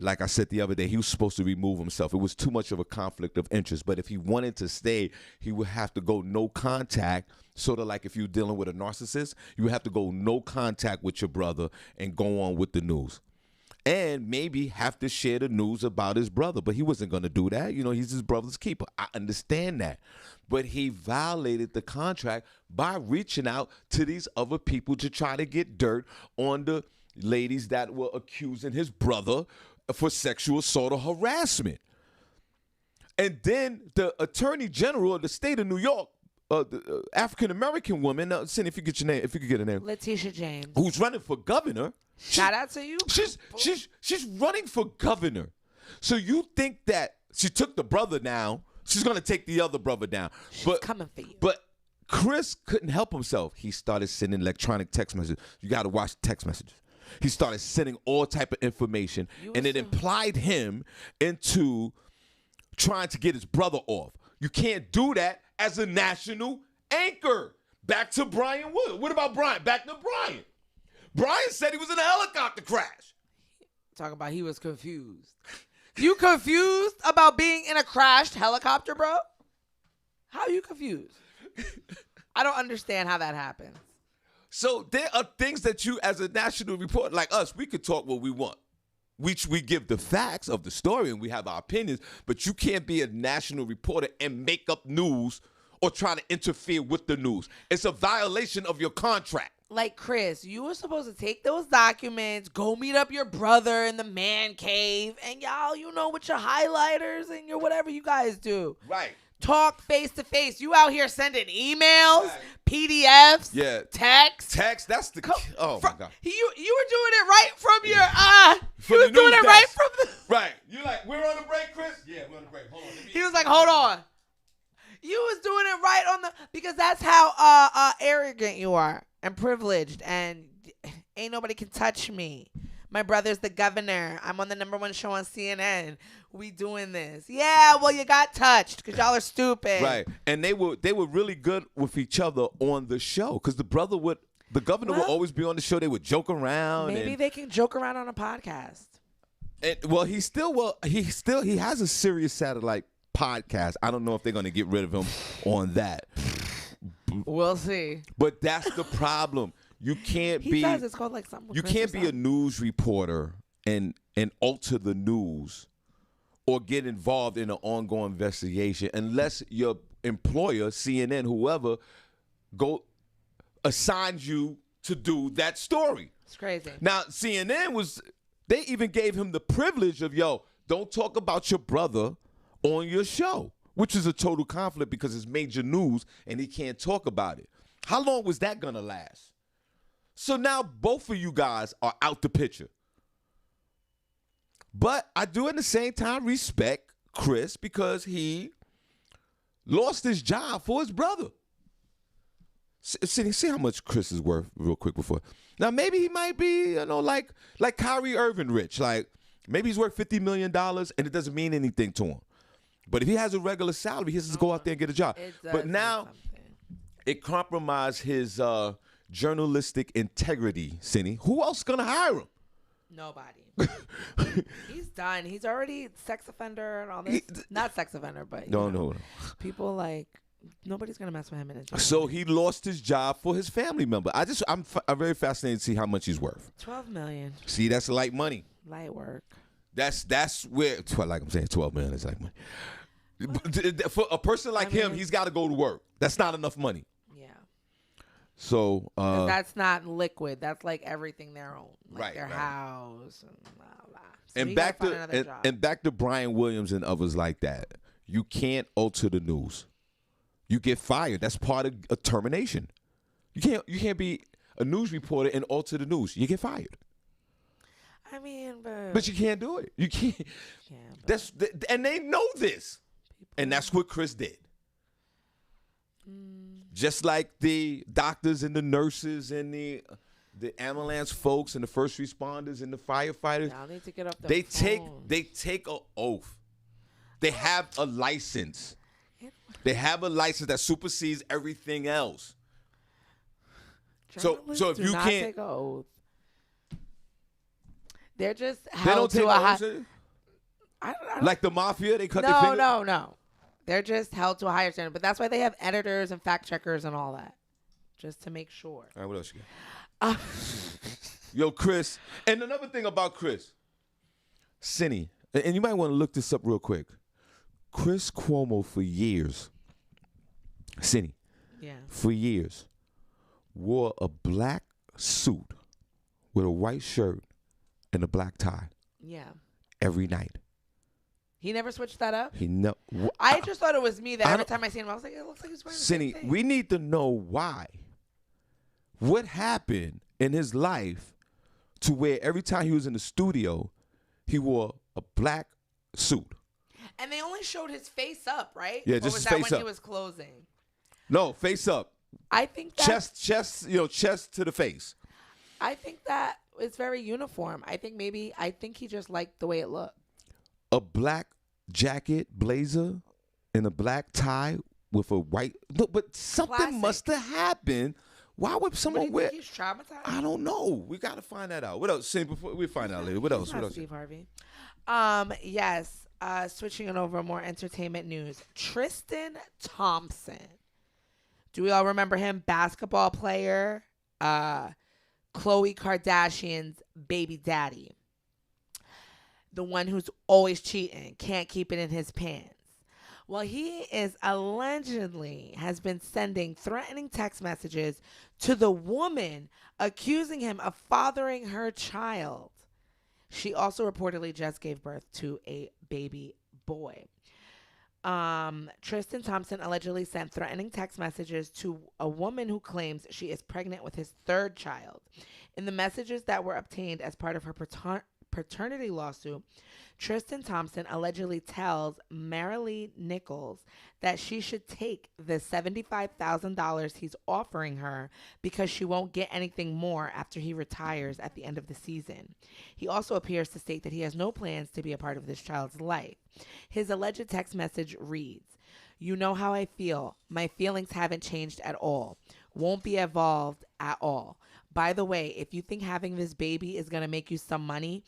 Like I said the other day, he was supposed to remove himself. It was too much of a conflict of interest. But if he wanted to stay, he would have to go no contact, sort of like if you're dealing with a narcissist, you would have to go no contact with your brother and go on with the news. And maybe have to share the news about his brother. But he wasn't going to do that. You know, he's his brother's keeper. I understand that. But he violated the contract by reaching out to these other people to try to get dirt on the ladies that were accusing his brother for sexual assault or harassment. And then the Attorney General of the state of New York, the African-American woman, Senny, if you could get a name. Letitia James. Who's running for governor. Shout out to you. She's running for governor. So you think that she took the brother down, she's going to take the other brother down. She's coming for you. But Chris couldn't help himself. He started sending electronic text messages. You got to watch text messages. He started sending all type of information, and it implied him into trying to get his brother off. You can't do that as a national anchor. Back to Brian Wood. What about Brian? Back to Brian. Brian said he was in a helicopter crash. Talk about he was confused. You confused about being in a crashed helicopter, bro? How are you confused? I don't understand how that happens. So there are things that you, as a national reporter, like us, we could talk what we want. We give the facts of the story and we have our opinions, but you can't be a national reporter and make up news or try to interfere with the news. It's a violation of your contract. Like, Chris, you were supposed to take those documents, go meet up your brother in the man cave, and y'all, with your highlighters and your whatever you guys do. Right. Talk face to face. You out here sending emails, PDFs, text. That's the oh my God. You were doing it right from your You was doing it right from the right. You like, we're on the break, Chris? Yeah, we're on the break. Hold on. He was like, hold on. You was doing it right on the because that's how arrogant you are and privileged and ain't nobody can touch me. My brother's the governor. I'm on the #1 show on CNN. We doing this. Yeah, well, you got touched because y'all are stupid. Right. And they were really good with each other on the show because the governor would always be on the show. They would joke around. Maybe they can joke around on a podcast. And, he has a Sirius satellite podcast. I don't know if they're going to get rid of him on that. We'll see. But that's the problem. You can't he says it's called like something. You can't be a news reporter and alter the news or get involved in an ongoing investigation unless your employer, CNN, whoever, assigns you to do that story. It's crazy. Now, CNN they even gave him the privilege of, don't talk about your brother on your show, which is a total conflict because it's major news and he can't talk about it. How long was that going to last? So now both of you guys are out the picture. But I do at the same time respect Chris because he lost his job for his brother. See how much Chris is worth real quick before. Now maybe he might be, like Kyrie Irving rich. Like maybe he's worth $50 million and it doesn't mean anything to him. But if he has a regular salary, he has to go out there and get a job. But now it compromised his journalistic integrity, Senny. Who else gonna hire him? Nobody. He's done. He's already sex offender and all this. Not sex offender, but no. People nobody's gonna mess with him in his job. So he lost his job for his family member. I'm very fascinated to see how much he's worth. $12 million. See, that's light money. Light work. That's where, like I'm saying, $12 million is like money. For a person like him, he's got to go to work. That's not enough money. Yeah. So 'Cause that's not liquid. That's like everything their own, like Right, their right. house and blah blah. So and you back gotta to find another job. and back to Brian Williams and others like that. You can't alter the news. You get fired. That's part of a termination. You can't be a news reporter and alter the news. You get fired. I mean, But you can't do it. You can't. And they know this. And that's what Chris did. Just like the doctors and the nurses and the ambulance folks and the first responders and the firefighters. Y'all need to get off the They phone. take an oath. They have a license. They have a license that supersedes everything else. So Journalists if do you not can't, take an oath. They're just they held don't take to a high. oaths. I don't, Like the mafia, they cut their finger. no. They're just held to a higher standard. But that's why they have editors and fact checkers and all that, just to make sure. All right, what else you got? Yo, Chris. And another thing about Chris, Senny, and you might want to look this up real quick. Chris Cuomo for years, Senny, Yeah. for years, wore a black suit with a white shirt and a black tie Yeah. every night. He never switched that up. I just thought it was me that I every don't- time I seen him, I was like, it looks like he's wearing the Senny, same thing. we need to know why. What happened in his life to where every time he was in the studio, he wore a black suit? And they only showed his face up, right? Yeah, or just was his that face when up. he was closing? No, face up. I think that Chest to the face. I think that it's very uniform. I think he just liked the way it looked. A black jacket, blazer, and a black tie with a white. Look, but something Classic. must have happened. Why would What do someone you wear? think he's traumatized? I don't know. We got to find that out. What else? Senny, before we find out later. What else? He's What not else? Steve Harvey. Yes. Switching it over, more entertainment news. Tristan Thompson. Do we all remember him? Basketball player. Khloe Kardashian's baby daddy. The one who's always cheating, can't keep it in his pants. Well, he is allegedly has been sending threatening text messages to the woman accusing him of fathering her child. She also reportedly just gave birth to a baby boy. Tristan Thompson allegedly sent threatening text messages to a woman who claims she is pregnant with his third child. In the messages that were obtained as part of her paternity lawsuit, Tristan Thompson allegedly tells Marilee Nichols that she should take the $75,000 he's offering her because she won't get anything more after he retires at the end of the season. He also appears to state that he has no plans to be a part of this child's life. His alleged text message reads, "You know how I feel. My feelings haven't changed at all. Won't be involved at all. By the way, if you think having this baby is going to make you some money,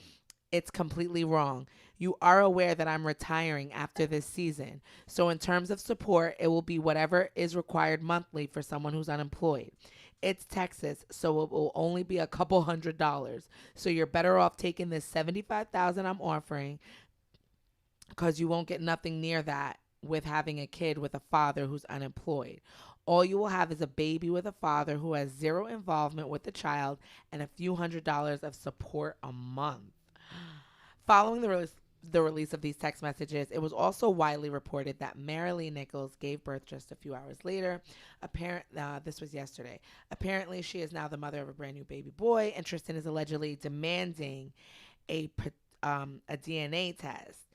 it's completely wrong. You are aware that I'm retiring after this season. So in terms of support, it will be whatever is required monthly for someone who's unemployed. It's Texas, so it will only be a couple $100s. So you're better off taking this $75,000 I'm offering because you won't get nothing near that with having a kid with a father who's unemployed. All you will have is a baby with a father who has zero involvement with the child and a few $100s of support a month." Following the release of these text messages, it was also widely reported that Marilee Nichols gave birth just a few hours later. This was yesterday. Apparently, she is now the mother of a brand new baby boy, and Tristan is allegedly demanding a DNA test.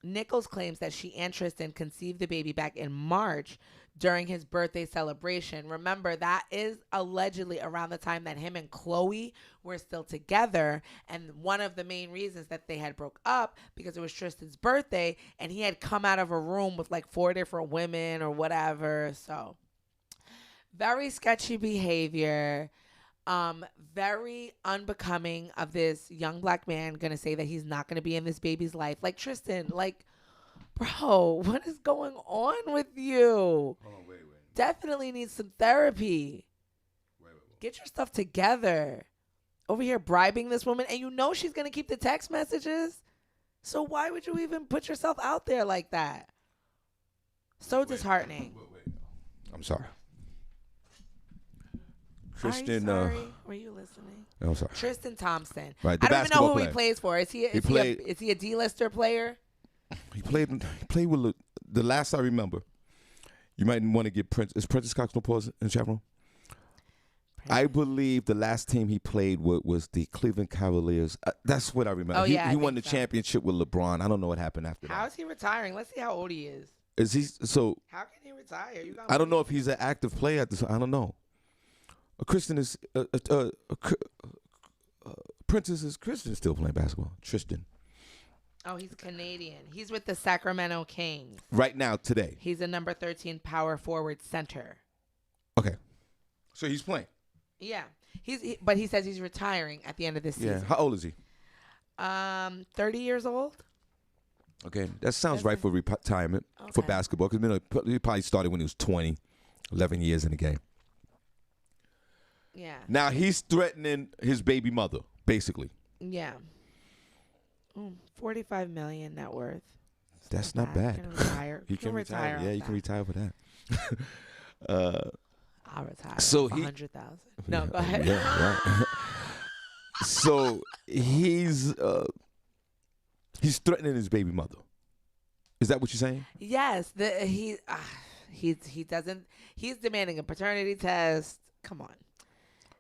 Nichols claims that she and Tristan conceived the baby back in March during his birthday celebration. Remember, that is allegedly around the time that him and Khloe were still together. And one of the main reasons that they had broke up because it was Tristan's birthday and he had come out of a room with like 4 different women or whatever. So very sketchy behavior. Very unbecoming of this young black man gonna say that he's not gonna be in this baby's life. Like, Tristan, like, bro, what is going on with you? Wait. Definitely needs some therapy. Get your stuff together. Over here bribing this woman, and you know she's gonna keep the text messages. So why would you even put yourself out there like that? So disheartening. I'm sorry. Tristan. Are you sorry? Were you listening? I'm sorry. Tristan Thompson. Right, the I don't even know who basketball he plays for. Is he a D-lister player? He played with the last I remember. You might want to get Prince. Is Princess Cox no pause in the chat room? I believe the last team he played with was the Cleveland Cavaliers. That's what I remember. Oh, He won the championship with LeBron. I don't know what happened after that. How is he retiring? Let's see how old he is. Is he so? How can he retire? I don't know if he's an active player at this. I don't know. Kristen is Princess is Kristen still playing basketball? Tristan. Oh, he's Canadian. He's with the Sacramento Kings right now today. He's a number 13 power forward center. Okay, so he's playing. Yeah, but he says he's retiring at the end of this season. Yeah, how old is he? 30 years old. Okay, that sounds right for retirement for basketball because he probably started when he was 20, 11 years in the game. Yeah. Now he's threatening his baby mother, basically. Yeah. $45 million net worth. That's not bad. He can retire. He can retire. Yeah, you can retire for that. I'll retire. So for he 100,000. No, go ahead. Yeah, right. So he's threatening his baby mother. Is that what you're saying? Yes. He's demanding a paternity test. Come on.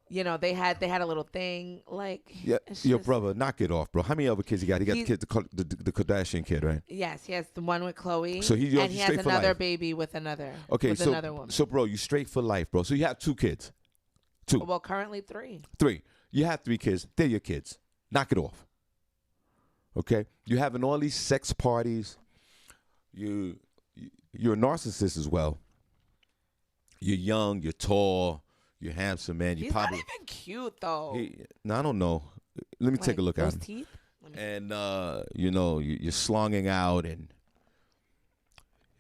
You know, they had a little thing like. Yeah, your brother, knock it off, bro. How many other kids he got? He got the Kardashian kid, right? Yes, he has the one with Chloe. So he has another baby with another. Okay, with another woman. So bro, you straight for life, bro. So you have 2 kids. 2. Well, currently 3. 3. You have 3 kids. They're your kids. Knock it off. Okay, you're having all these sex parties. You're a narcissist as well. You're young. You're tall. You're handsome, man. He's not even cute, though. I don't know. Let me take a look at him. Teeth? And, you're slonging out and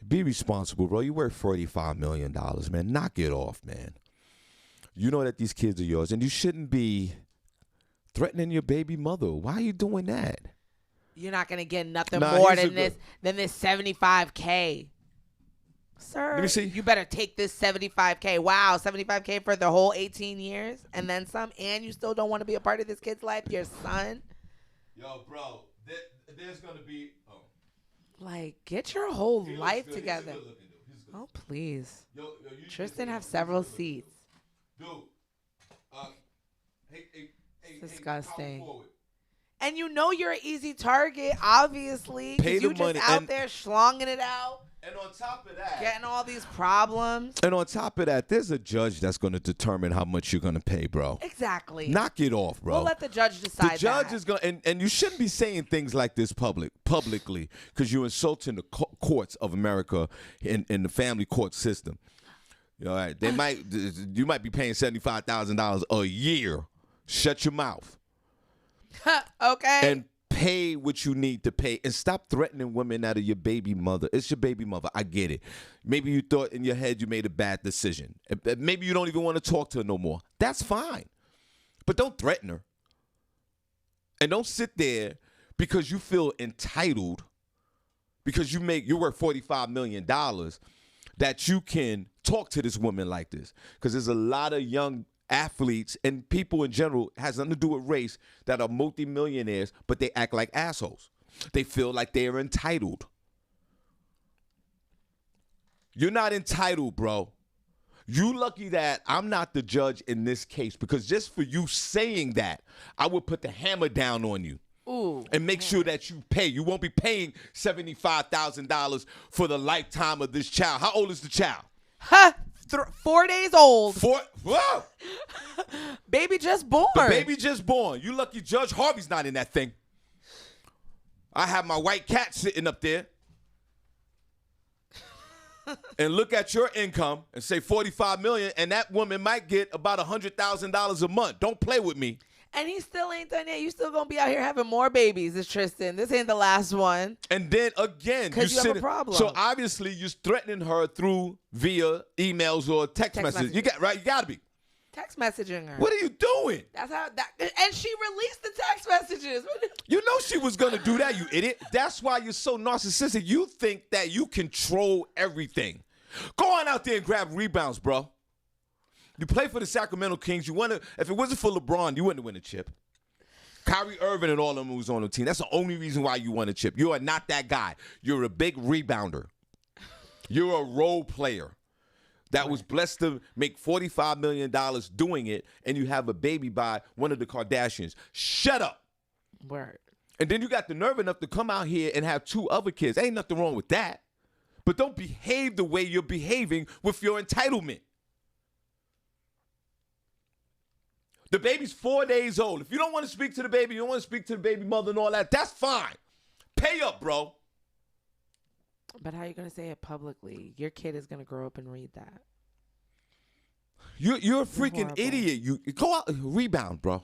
be responsible, bro. You worth $45 million, man. Knock it off, man. You know that these kids are yours, and you shouldn't be threatening your baby mother. Why are you doing that? You're not going to get nothing more than this $75K. Sir, let me see. You better take this $75K. Wow, $75K for the whole 18 years and then some, and you still don't want to be a part of this kid's life, your son? Yo, bro, there's going to be... Like, get your whole life together. Oh, please. Yo, Tristan have several seats. Dude. Disgusting. And you know you're an easy target, obviously. Pay the you money. Just out there schlonging it out. And on top of that, getting all these problems. And on top of that, there's a judge that's going to determine how much you're going to pay, bro. Exactly. Knock it off, bro. We'll let the judge decide. The judge is going to, and you shouldn't be saying things like this publicly because you're insulting the courts of America in the family court system. All right, you might be paying $75,000 a year. Shut your mouth. Okay. And pay what you need to pay and stop threatening women out of your baby mother. It's your baby mother. I get it. Maybe you thought in your head you made a bad decision. Maybe you don't even want to talk to her no more. That's fine. But don't threaten her. And don't sit there because you feel entitled, because you're worth $45 million, that you can talk to this woman like this. Because there's a lot of young athletes and people in general, has nothing to do with race, that are multimillionaires, but they act like assholes. They feel like they are entitled. You're not entitled, bro. You lucky that I'm not the judge in this case, because just for you saying that, I would put the hammer down on you. Ooh, and make sure that you pay. You won't be paying $75,000 for the lifetime of this child. How old is the child? 4 days old. Whoa! Baby just born. The baby just born. You lucky Judge Harvey's not in that thing. I have my white cat sitting up there. And look at your income and say $45 million, and that woman might get about $100,000 a month. Don't play with me. And he still ain't done yet. You still gonna be out here having more babies, is Tristan. This ain't the last one. And then again, because you have a problem. So obviously you're threatening her via emails or text messages. You gotta be text messaging her. What are you doing? That's how and she released the text messages. You know she was gonna do that, you idiot. That's why you're so narcissistic. You think that you control everything. Go on out there and grab rebounds, bro. You play for the Sacramento Kings. You want to. If it wasn't for LeBron, you wouldn't win a chip. Kyrie Irving and all of them was on the team. That's the only reason why you won a chip. You are not that guy. You're a big rebounder. You're a role player that was blessed to make $45 million doing it, and you have a baby by one of the Kardashians. Shut up. Word. And then you got the nerve enough to come out here and have 2 other kids. Ain't nothing wrong with that. But don't behave the way you're behaving with your entitlement. The baby's 4 days old. If you don't want to speak to the baby, you don't want to speak to the baby mother and all that, that's fine. Pay up, bro. But how are you going to say it publicly? Your kid is going to grow up and read that. You're a freaking horrible. idiot. You go out, rebound, bro.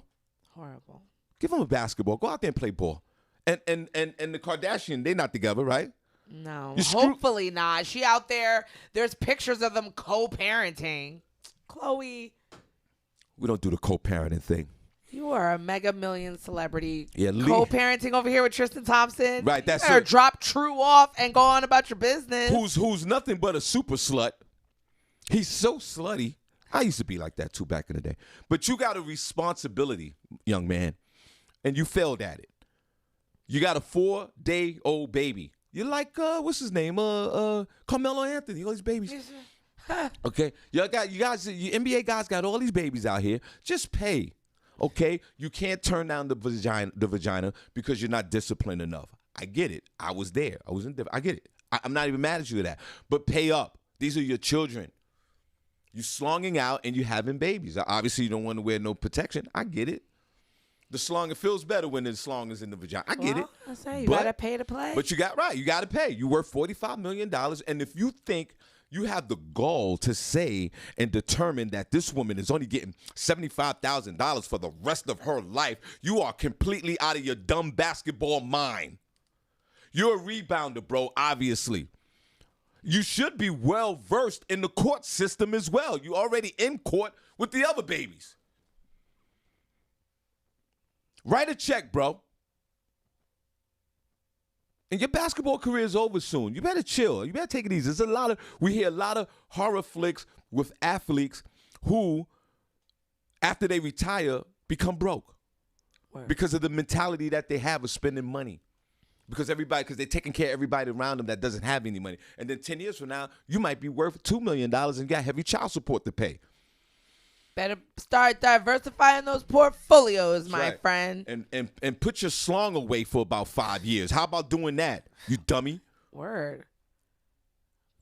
Horrible. Give him a basketball. Go out there and play ball. And the Kardashian, they not together, right? No, You screw- hopefully not. She out there. There's pictures of them co-parenting. Chloe, We don't do the co-parenting thing. you are a mega million celebrity. Yeah, co-parenting over here with Tristan Thompson. Right, that's you better it. drop True off and go on about your business. Who's nothing but a super slut. He's so slutty. I used to be like that too back in the day. But you got a responsibility, young man, and you failed at it. You got a 4-day-old baby. You're like, what's his name? Carmelo Anthony, all these babies. Okay, you guys, you NBA guys got all these babies out here. Just pay, okay? You can't turn down the vagina because you're not disciplined enough. I get it. I was there. I get it. I'm not even mad at you for that. But pay up. These are your children. You slonging out and you having babies. Obviously, you don't want to wear no protection. I get it. The slong, it feels better when the slong is in the vagina. I get it. I say you gotta pay to play. But you got right. You got to pay. You worth $45 million. And if you think you have the gall to say and determine that this woman is only getting $75,000 for the rest of her life, you are completely out of your dumb basketball mind. You're a rebounder, bro, obviously. You should be well-versed in the court system as well. You already in court with the other babies. Write a check, bro. And your basketball career is over soon. You better chill. You better take it easy. We hear a lot of horror flicks with athletes who, after they retire, become broke. Word. Because of the mentality that they have of spending money. Because they're taking care of everybody around them that doesn't have any money. And then 10 years from now, you might be worth $2 million and got heavy child support to pay. Better start diversifying those portfolios, my Right. friend. And put your slong away for about 5 years. How about doing that, you dummy? Word.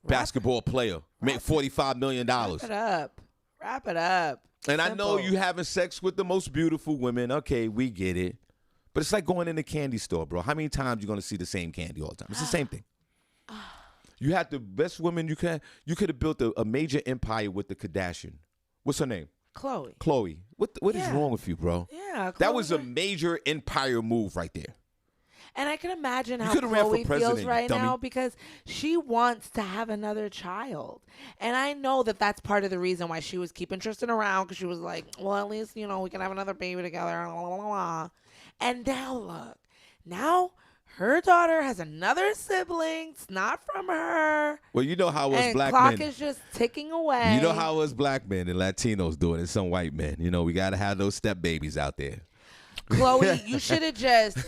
Basketball player. Make $45 million. Wrap it up. Wrap it up. And I know Simple. you having sex with the most beautiful women. Okay, we get it. But it's like going in a candy store, bro. How many times you going to see the same candy all the time? It's the same thing. You had the best women you could have built a major empire with the Kardashian. What's her name? Chloe. What is Yeah. wrong with you, bro? Yeah. That was a Chloe. major empire move right there. And I can imagine how coulda ran for Chloe feels president, right dummy. now because she wants to have another child. And I know that that's part of the reason why she was keeping Tristan around because she was like, well, at least, we can have another baby together. Blah, blah, blah. And now look. Now her daughter has another sibling. It's not from her. Well, you know how us And black clock men. is just ticking away. You know how us black men and Latinos do it, and some white men. We got to have those step babies out there. Chloe, you should have just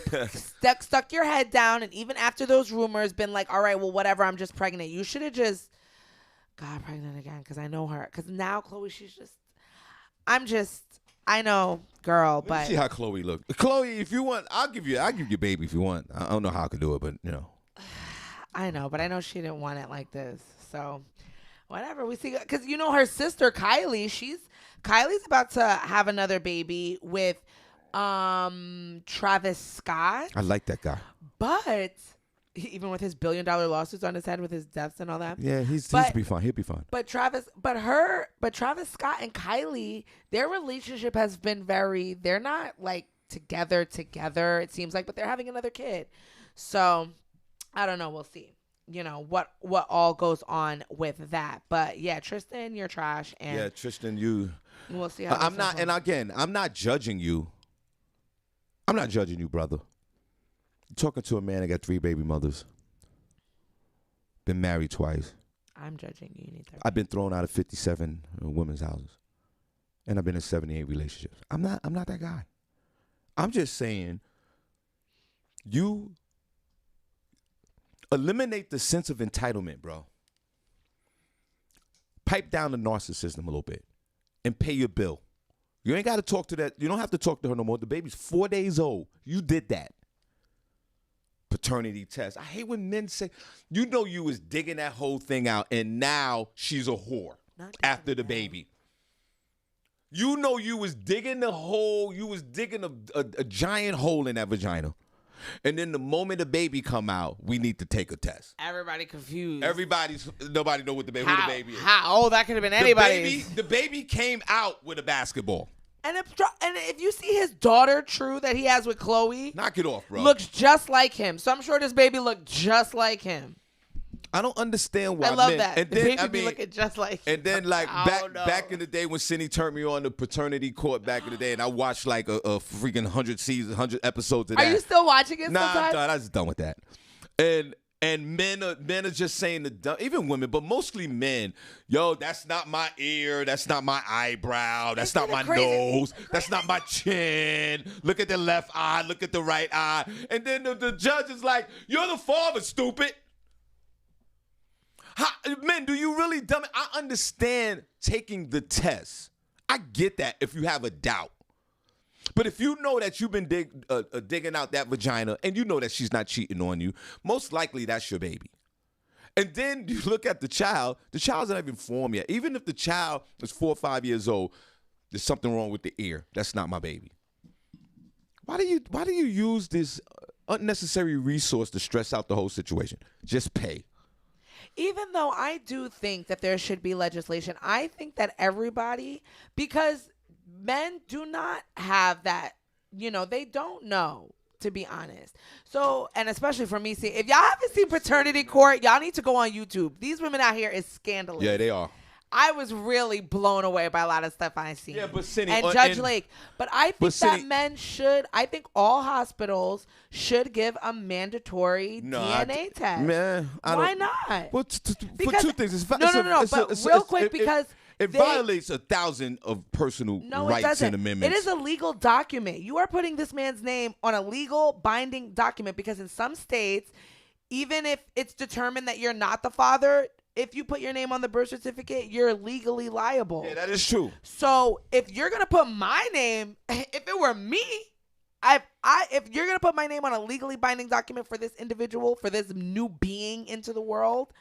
stuck your head down, and even after those rumors, been like, all right, well, whatever, I'm just pregnant. You should have just got pregnant again because I know her. Because now Chloe, I know, girl, Let me but see how Chloe look. Chloe, if you want, I'll give you a baby if you want. I don't know how I could do it, but I know, but I know she didn't want it like this. So whatever, we see. Because her sister Kylie's about to have another baby with Travis Scott. I like that guy. But even with his $1 billion lawsuits on his head with his deaths and all that. Yeah, he'll be fine. He'll be fine. But Travis Scott and Kylie, their relationship has been they're not like together, it seems like, but they're having another kid. So I don't know. We'll see. What all goes on with that. But yeah, Tristan, you're trash. And Yeah, Tristan, we'll see how I'm not, and again, I'm not judging you. I'm not judging you, brother. You're talking to a man that got 3 baby mothers. Been married twice. I'm judging you. You need therapy. I've been thrown out of 57 women's houses. and I've been in 78 relationships. I'm not that guy. I'm just saying, you eliminate the sense of entitlement, bro. Pipe down the narcissism a little bit and pay your bill. You ain't got to talk to that. You don't have to talk to her no more. The baby's 4 days old. You did that. Paternity test. I hate when men say, you know, you was digging that whole thing out and now she's a whore after the baby. You know you was digging the hole. You was digging a giant hole in that vagina. And then the moment the baby come out, we need to take a test. Everybody confused. Nobody know what who the baby is. How? Oh, that could have been anybody. The baby came out with a basketball. And if you see his daughter, True, that he has with Chloe. Knock it off, bro. Looks just like him. So I'm sure this baby looked just like him. I don't understand why. I love men, that. And The then, baby be looking just like him. And then, like, back in the day when Senny turned me on to paternity court back in the day, and I watched, like, a freaking 100 episodes of that. Are you still watching it Nah, sometimes? I'm done. I was done with that. And men are just saying even women, but mostly men. Yo, that's not my ear. That's not my eyebrow. That's not my nose. That's not my chin. Look at the left eye. Look at the right eye. And then the judge is like, "You're the father, stupid." Men, do you really dumb it? I understand taking the test. I get that if you have a doubt. But if you know that you've been digging out that vagina and you know that she's not cheating on you, most likely that's your baby. And then you look at the child's not even formed yet. Even if the child is 4 or 5 years old, there's something wrong with the ear. That's not my baby. Why do you use this unnecessary resource to stress out the whole situation? Just pay. Even though I do think that there should be legislation, I think that everybody, because men do not have that, they don't know, to be honest. So, and especially for me, if y'all haven't seen Paternity Court, y'all need to go on YouTube. These women out here is scandalous. Yeah, they are. I was really blown away by a lot of stuff I've seen. Yeah, but Senny, and Judge Lake. But I think that men should, I think all hospitals should give a mandatory DNA test. Man, why not? Well, for two things. But real quick, because it violates 1,000 of personal rights and amendments. It is a legal document. You are putting this man's name on a legal binding document because in some states, even if it's determined that you're not the father, if you put your name on the birth certificate, you're legally liable. Yeah, that is true. So if you're going to put my name, if it were me, if you're going to put my name on a legally binding document for this individual, for this new being into the world,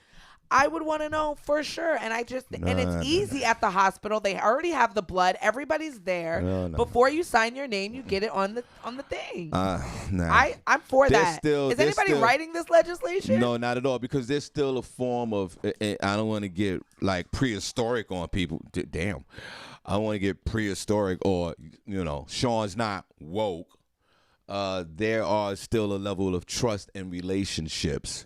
I would want to know for sure. And it's easy at the hospital. They already have the blood. Everybody's there. Before you sign your name, you get it on the thing. I'm for that. Is anybody writing this legislation? No, not at all. Because there's still a form of, I don't want to get like prehistoric on people. Damn. I don't want to get prehistoric or, Sean's not woke. There are still a level of trust and relationships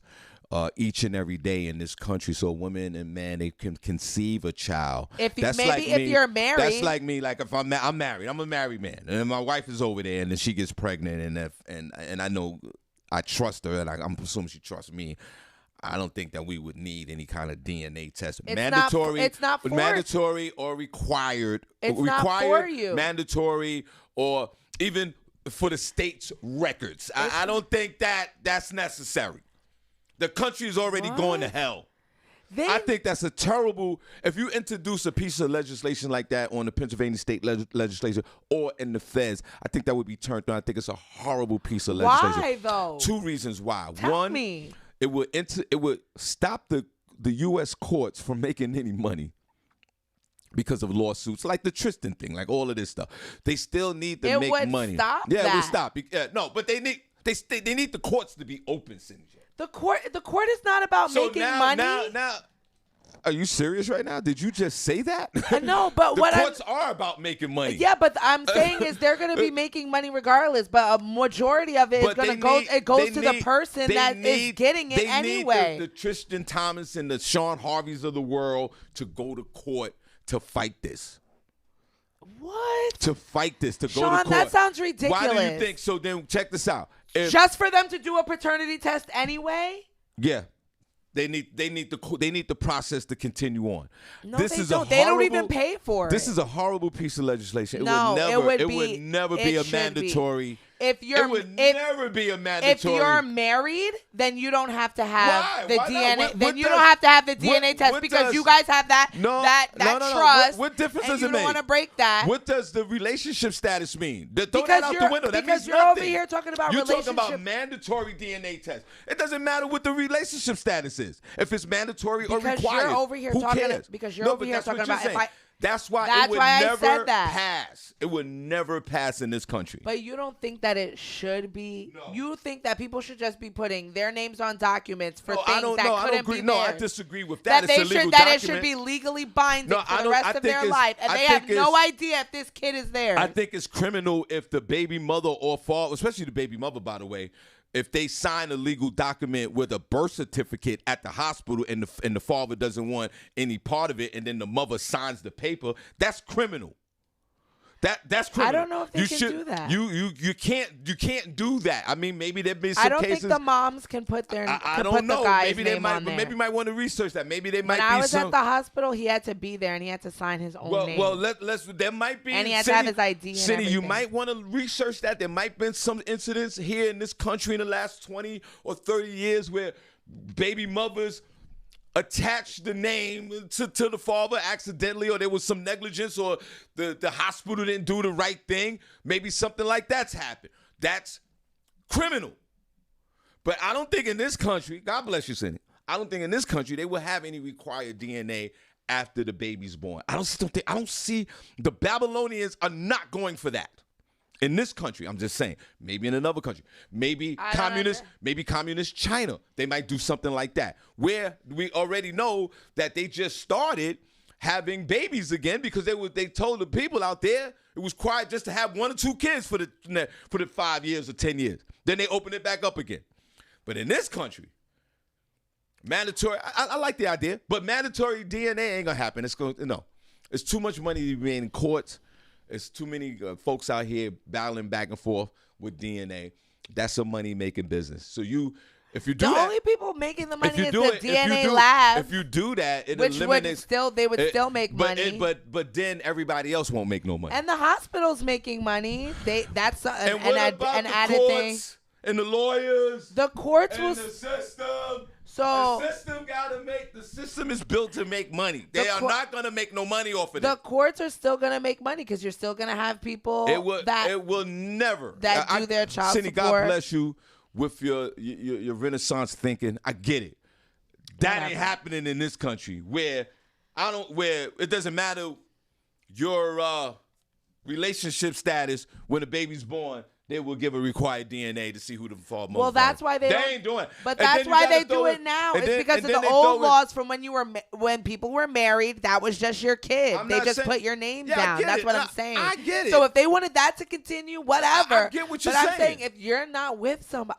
each and every day in this country, so women and men, they can conceive a child. If you're married, that's like me. Like if I'm married, I'm a married man, and my wife is over there, and then she gets pregnant, and I know I trust her, and I'm assuming she trusts me. I don't think that we would need any kind of DNA test. It's not mandatory or required. It's required, not for you. Mandatory or even for the state's records. I don't think that's necessary. The country is already going to hell. I think that's a terrible. If you introduce a piece of legislation like that on the Pennsylvania state legislature or in the feds, I think that would be turned down. I think it's a horrible piece of legislation. Why though? 2 reasons why. Tell me. It would stop the U.S. courts from making any money because of lawsuits, like the Tristan thing, like all of this stuff. They still need to make money. Stop yeah, that. it would stop. No, but they need the courts to be open, Cindy. The court is not about making money. Now, are you serious right now? Did you just say that? No, but the courts are about making money. Yeah, but I'm saying is they're going to be making money regardless. But a majority of it is going to go. It goes to the person that is getting it anyway. They need the Tristan Thompson, the Shawn Harveys of the world to go to court to fight this. What? To fight this, to Shawn, go to court. that sounds ridiculous. Why do you think? So then check this out. Just for them to do a paternity test anyway? Yeah. They need the process to continue on. No, this they is don't. A They horrible, don't even pay for it. This is a horrible piece of legislation. No, it would never be a mandatory. If you're, it would never be a mandatory. If you're married, then you don't have to have the Why DNA. not? Then you don't have to have the DNA test because you guys have that trust. What difference and does it make? You don't want to break that. What does the relationship status mean? Throw that Because out the window. That means you're nothing. over here talking about You're relationship. talking about mandatory DNA tests. It doesn't matter what the relationship status is. If it's mandatory or required, you're over here who talking. cares? Because you're over here that's what talking you're about. saying. That's why it would never pass. It would never pass in this country. But you don't think that it should be? No. You think that people should just be putting their names on documents for things I don't agree. be No, I theirs? disagree with that. That It's a legal that document. it should be legally binding for the rest of their it's- life, and I they think have no idea if this kid is there. I think it's criminal if the baby mother or father, especially the baby mother, by the way, if they sign a legal document with a birth certificate at the hospital and the father doesn't want any part of it, and then the mother signs the paper, that's criminal. That's criminal. I don't know if they can do that. You can't do that. I mean, maybe there've been some cases. I don't think the moms can put their I don't know. The guy's maybe they name might. on there. Maybe you might want to research that. Maybe they when might be I was some. at the hospital, he had to be there and he had to sign his own name. Well, let's. There might be. And he had to have his ID and Senny, you everything. might want to research that. There might been some incidents here in this country in the last 20 or 30 years where baby mothers attached the name to the father accidentally, or there was some negligence, or the hospital didn't do the right thing. Maybe something like that's happened. That's criminal. But I don't think in this country, God bless you, Senny, I don't think in this country they will have any required DNA after the baby's born. I don't see the Babylonians are not going for that. In this country, I'm just saying, maybe in another country, maybe communist China, they might do something like that, where we already know that they just started having babies again because they told the people out there it was required just to have 1 or 2 kids for the 5 years or 10 years. Then they opened it back up again. But in this country, mandatory, I like the idea, but mandatory DNA ain't gonna happen. It's too much money to be in courts. It's too many folks out here battling back and forth with DNA. That's a money-making business. So if you do that, the only people making the money is the DNA lab. lab. If you do that, it which eliminates. they would still make money. But then everybody else won't make no money. And the hospital's making money. That's an added thing. And the lawyers. The courts and will. The system. So the system is built to make money. They are not gonna make no money off of it. The courts are still gonna make money because you're still gonna have people it will never do their child Senny, support. God bless you with your Renaissance thinking. I get it. That ain't happening in this country where it doesn't matter your relationship status when a baby's born. They will give a required DNA to see who the father. Well, that's why they ain't doing it. But that's why they do it now. It's because of the old laws from when people were married. That was just your kid. They just put your name down. That's what I'm saying. I get it. So if they wanted that to continue, whatever. I get what you're saying. But I'm saying if you're not with somebody,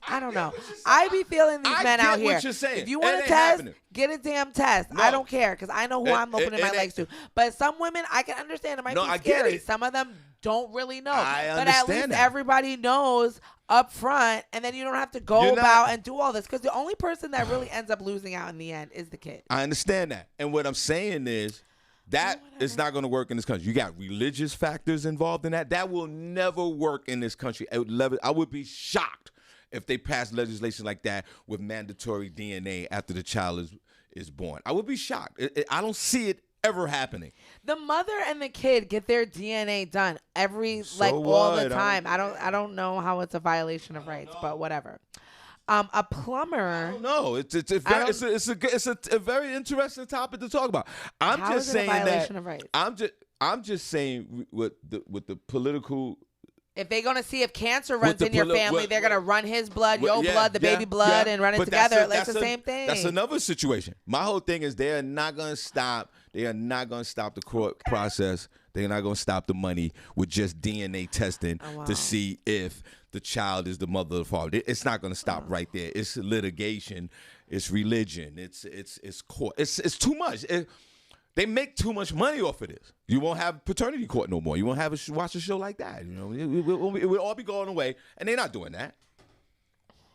I don't know. I be feeling these men out here. I get what you're saying. If you want to test, get a damn test. No. I don't care because I know who I'm opening my legs to. But some women, I can understand it might be scary. Some of them don't really know. But at least everybody knows up front, and then you don't have to go about and do all this because the only person that really ends up losing out in the end is the kid. I understand that. And what I'm saying is that is not going to work in this country. You got religious factors involved in that. That will never work in this country. I would be shocked if they pass legislation like that with mandatory DNA after the child is born. I would be shocked. I don't see it ever happening. The mother and the kid get their DNA done all the time. I don't know how it's a violation of rights, but whatever. A plumber. I don't know. It's a very interesting topic to talk about. I'm just saying a violation of rights? I'm just saying with the political. If they're gonna see if cancer runs in your family, they're gonna run his blood, your blood, the baby blood, and run it together. It's the same thing. That's another situation. My whole thing is they are not gonna stop. They are not gonna stop the court process. They're not gonna stop the money with just DNA testing to see if the child is the mother or the father. It's not gonna stop right there. It's litigation. It's religion. It's court. It's too much. They make too much money off of this. You won't have paternity court no more. You won't watch a show like that. You know, it will all be going away, and they're not doing that.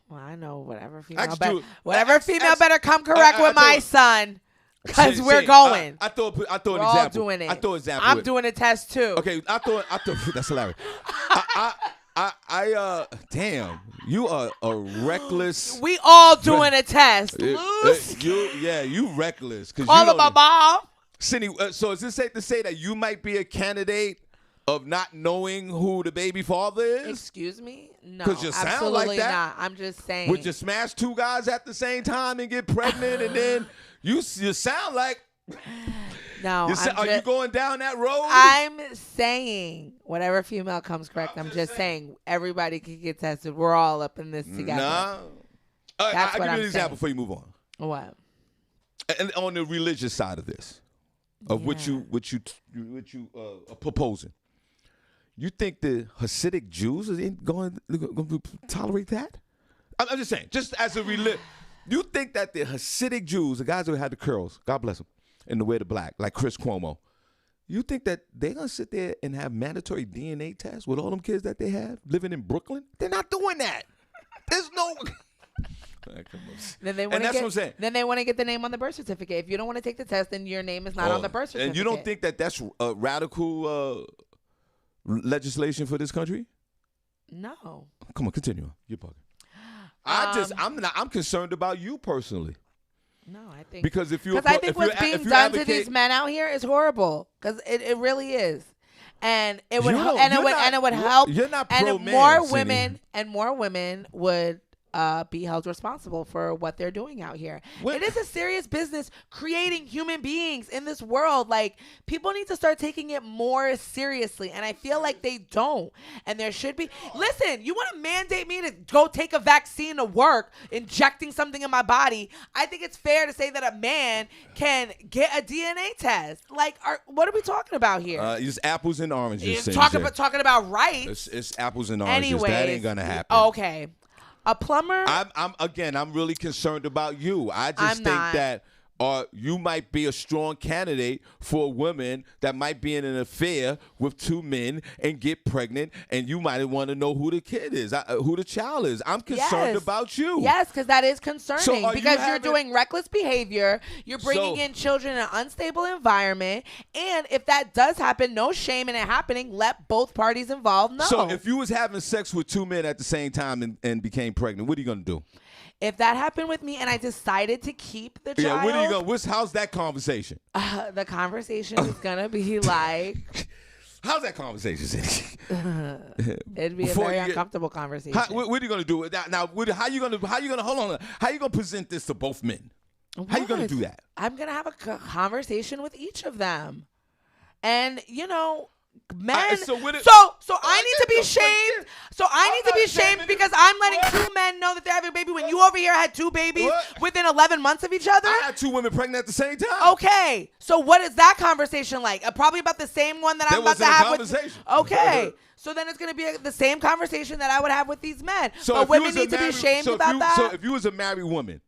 Well, I know whatever female Ask better, Drew- whatever ask- female ask- better come correct I with my told- son, because we're See, going. I throw an We're example. all doing it. I throw an example. I'm doing a test too. Okay, I thought that's hilarious. Damn, you are a reckless. We all doing a test. Loose. You reckless. Call up my mom. Senny, so is it safe to say that you might be a candidate of not knowing who the baby father is? Excuse me? No, 'Cause you sound absolutely like that. not. I'm just saying. Would you smash two guys at the same time and get pregnant, and then you sound like no, are you going down that road? I'm saying whatever female comes correct. I'm just saying everybody can get tested. We're all up in this together. Nah. I'll That's give what you I'm an example saying. before you move on. What? And on the religious side of this, of what you are proposing, you think the Hasidic Jews are going to tolerate that? I'm just saying, just as a you think that the Hasidic Jews, the guys who had the curls, God bless them, and the wear the black, like Chris Cuomo, you think that they're going to sit there and have mandatory DNA tests with all them kids that they have living in Brooklyn? They're not doing that. There's no. Then they and that's what I'm saying. Then they want to get the name on the birth certificate. If you don't want to take the test, then your name is not on the birth certificate. And you don't think that that's a radical legislation for this country? No. Come on, continue. You're bugging. I'm concerned about you personally. No, I think because I think what's being done to these men out here is horrible. Because it really is, and it would help. You're not and pro-man, more women would be held responsible for what they're doing out here. It is a serious business creating human beings in this world. Like, people need to start taking it more seriously, and I feel like they don't. And there should be. Listen, you want to mandate me to go take a vaccine to work, injecting something in my body? I think it's fair to say that a man can get a DNA test. Like, what are we talking about here? It's apples and oranges. Talking about rights. It's apples and oranges. Anyways, that ain't gonna happen. Okay. A plumber. I'm really concerned about you. I just think that you might be a strong candidate for women that might be in an affair with two men and get pregnant, and you might want to know who the kid is, who the child is. I'm concerned about you. Yes, because that is concerning. Because you're doing reckless behavior. You're bringing in children in an unstable environment. And if that does happen, no shame in it happening. Let both parties involved know. So if you was having sex with two men at the same time and became pregnant, what are you going to do? If that happened with me and I decided to keep the child. Yeah, what are you going to, how's that conversation? The conversation is going to be like. How's that conversation, Senny? It'd be a very uncomfortable conversation. What are you going to do? Now, how you going to, hold on, how you going to present this to both men? How you going to do that? I'm going to have a conversation with each of them. And, men. So I need to be shamed. So I need to be shamed because I'm letting two men know that they're having a baby when you over here had two babies within 11 months of each other. I had two women pregnant at the same time. Okay. So what is that conversation like? Probably about the same one that I'm about to have with. Okay. So then it's going to be the same conversation that I would have with these men. But women need to be shamed about that. So if you was a married woman.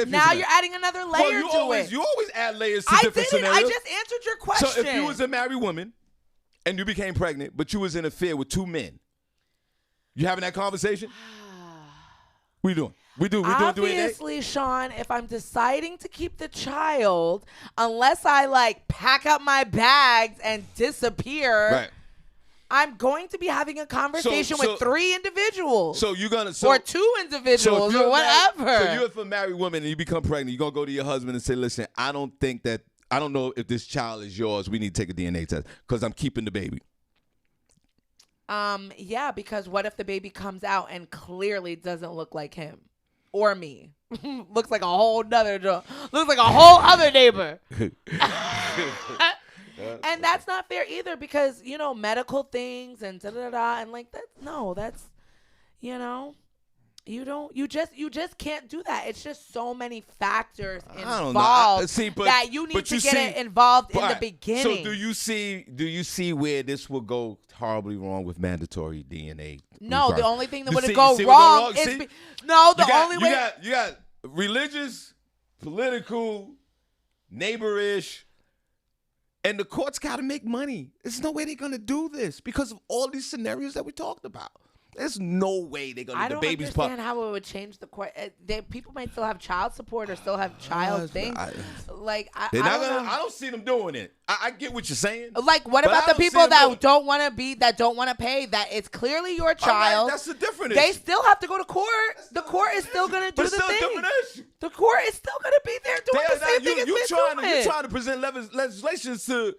Now you're adding another layer to it. You always add layers to different scenarios. I just answered your question. So if you was a married woman and you became pregnant, but you was in an affair with two men, you having that conversation? What you doing? We doing Obviously, Shawn, if I'm deciding to keep the child, unless I pack up my bags and disappear, right, I'm going to be having a conversation with three individuals. So you're gonna or two individuals or whatever. So you're a married woman and you become pregnant, you're gonna go to your husband and say, listen, I don't know if this child is yours. We need to take a DNA test because I'm keeping the baby. Yeah, because what if the baby comes out and clearly doesn't look like him or me? Looks like a whole other neighbor. And that's not fair either because, medical things and da-da-da. And you just can't do that. It's just so many factors involved that you need to get it involved in the beginning. So do you see where this will go horribly wrong with mandatory DNA? No, the only thing that would go wrong is you got religious, political, neighborish, and the courts got to make money. There's no way they're gonna do this because of all these scenarios that we talked about. There's no way they're gonna. I The don't baby's understand how it would change the court. People might still have child support or still have child things. They're not gonna. I don't see them doing it. I get what you're saying. Like, what about the people that don't want to pay? That it's clearly your child. That's a different They issue. still have to go to court. The court is still gonna do the thing. The court is still gonna be there doing the same thing as they're doing. You're trying to present legislation to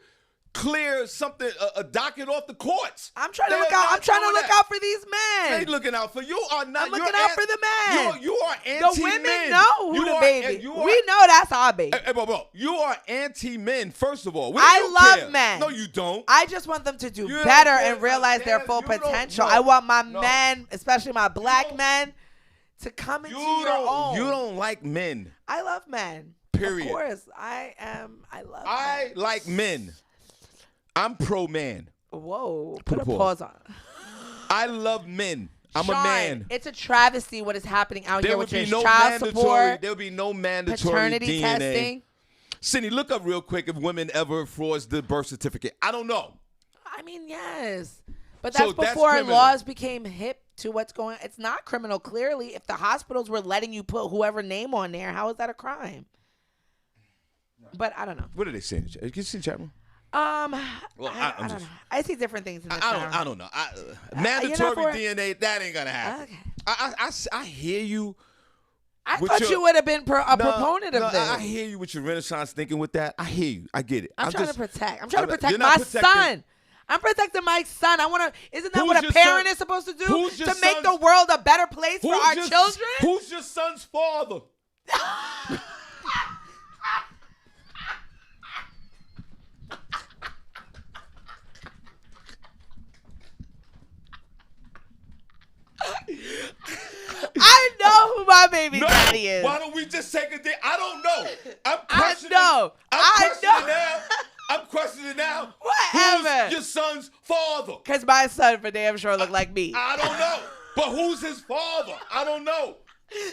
clear something, a docket off the courts. I'm trying to look out. I'm trying to look out for these men. They looking out for you. Are not. I'm looking out for the men. You are anti-men. The women know who the baby. We know that's our baby. Hey, bro, you are anti-men. First of all, I love men. No, you don't. I just want them to do better and realize their full potential. I want my men, especially my black men, to come into your own. You don't like men. I love men. Period. Of course, I love. I like men. I'm pro man. Whoa, put a pause on. I love men. I'm Sean, a man. It's a travesty what is happening out here with your no child support. There'll be no mandatory paternity DNA. testing. Cindy, look up real quick if women ever forged the birth certificate. I don't know. I mean, yes. But that's That's before criminal. laws became hip to what's going on. It's not criminal, clearly. If the hospitals were letting you put whoever name on there, how is that a crime? But I don't know. What are they saying? Can you see the chat room? I don't know. I see different things in the chat. I don't know. Mandatory DNA, that ain't gonna happen. Okay. I hear you. I thought you would have been a proponent of this. I hear you with your Renaissance thinking with that. I hear you. I get it. I'm trying to protect you're my not protecting- son. I'm protecting my son. Isn't that Who's what a your parent son? is supposed to do? Who's your To make son's- the world a better place for our children? Who's your son's father? I know who my baby daddy is. Why don't we just take a day? I don't know. I'm questioning now. Whatever. Who's your son's father? Because my son for damn sure look like me. I don't know. But who's his father? I don't know.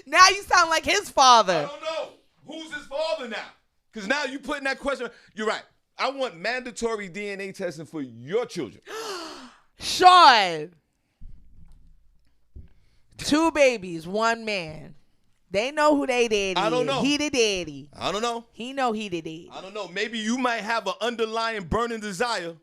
Now you sound like his father. I don't know. Who's his father now? Because now you putting that question. You're right. I want mandatory DNA testing for your children. Sean. 2 babies, 1 man. They know who they daddy is. I don't know. He the daddy. I don't know. He know he the daddy. I don't know. Maybe you might have an underlying burning desire.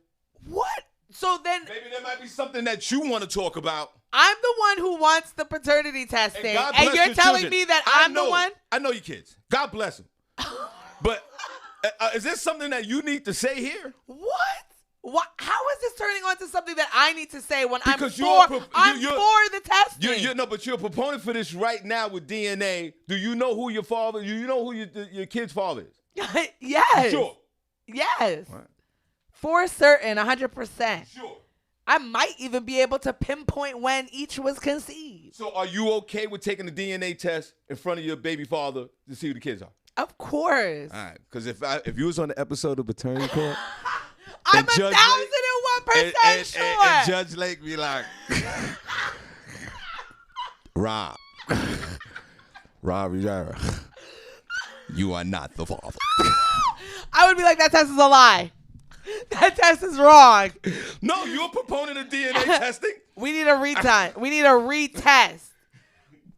What? So then Maybe there might be something that you want to talk about. I'm the one who wants the paternity testing. God bless And you're your telling children. me that I I'm know, the one? I know your kids. God bless them. But is this something that you need to say here? What? How is this turning on to something that I need to say when Because I'm for the testing? But you're a proponent for this right now with DNA. Do you know who your father? Do you know who your kid's father is? Yes. Sure. Yes. Right. For certain, 100%. Sure. I might even be able to pinpoint when each was conceived. So are you okay with taking the DNA test in front of your baby father to see who the kids are? Of course. All right. Because if you was on the episode of Paternity Court, I'm and Judge 1,001% sure. And Judge Lake be like, Rob Rivera, you are not the father. I would be like, that test is a lie. That test is wrong. No, you're a proponent of DNA testing. We need a retest. We need a retest.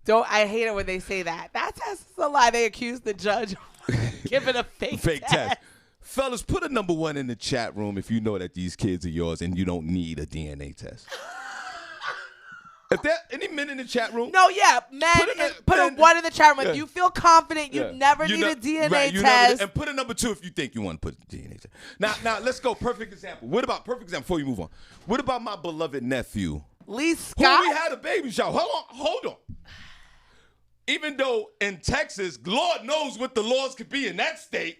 I hate it when they say that. That test is a lie. They accuse the judge of giving a fake test. Fellas, put a number 1 in the chat room if you know that these kids are yours and you don't need a DNA test. If there any men in the chat room? No, yeah. Put a 1 in the chat room. Yeah. If you feel confident you never need a DNA test. And put a number 2 if you think you want to put a DNA test. Now let's go. Perfect example. Perfect example before you move on. What about my beloved nephew? Lee Scott? Who we had a baby shower. Hold on. Even though in Texas, Lord knows what the laws could be in that state.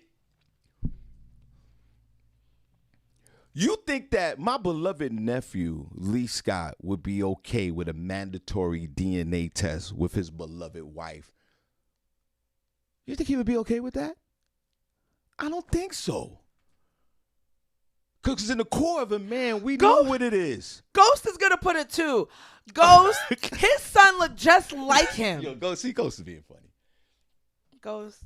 You think that my beloved nephew, Lee Scott, would be okay with a mandatory DNA test with his beloved wife? You think he would be okay with that? I don't think so. Because in the core of a man, we know what it is. Ghost is going to put it too. Ghost, his son looked just like him. Yo, Ghost is being funny. Ghost.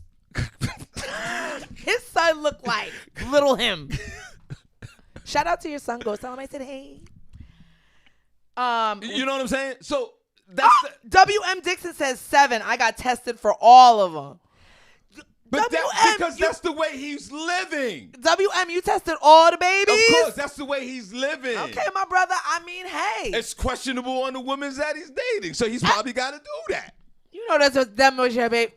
His son looked like little him. Shout out to your son, Ghost. Tell him I said, hey. You know what I'm saying? So that's WM Dixon says 7. I got tested for all of them. but because that's the way he's living. WM, you tested all the babies? Of course, that's the way he's living. Okay, my brother. I mean, hey. It's questionable on the women that he's dating, so he's probably got to do that. You know that's what them was your baby.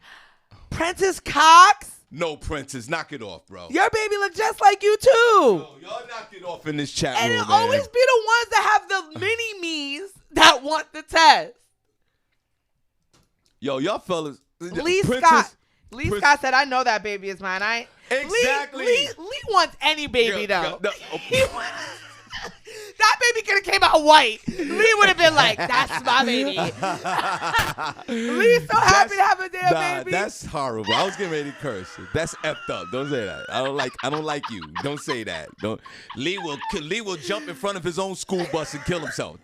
Prentice Cox? No, Princess, knock it off, bro. Your baby look just like you too. No, y'all knock it off in this chat And room, it'll man. always be the ones that have the mini-me's that want the test. Yo, y'all fellas. Lee Princess- Scott. Lee Scott said, I know that baby is mine. Exactly. Lee wants any baby, Yo, though. no, That baby could have came out white. Lee would have been like, that's my baby. Lee's so happy to have a damn baby. That's horrible. I was getting ready to curse. That's effed up. Don't say that. I don't like you. Don't say that. Don't. Lee will jump in front of his own school bus and kill himself.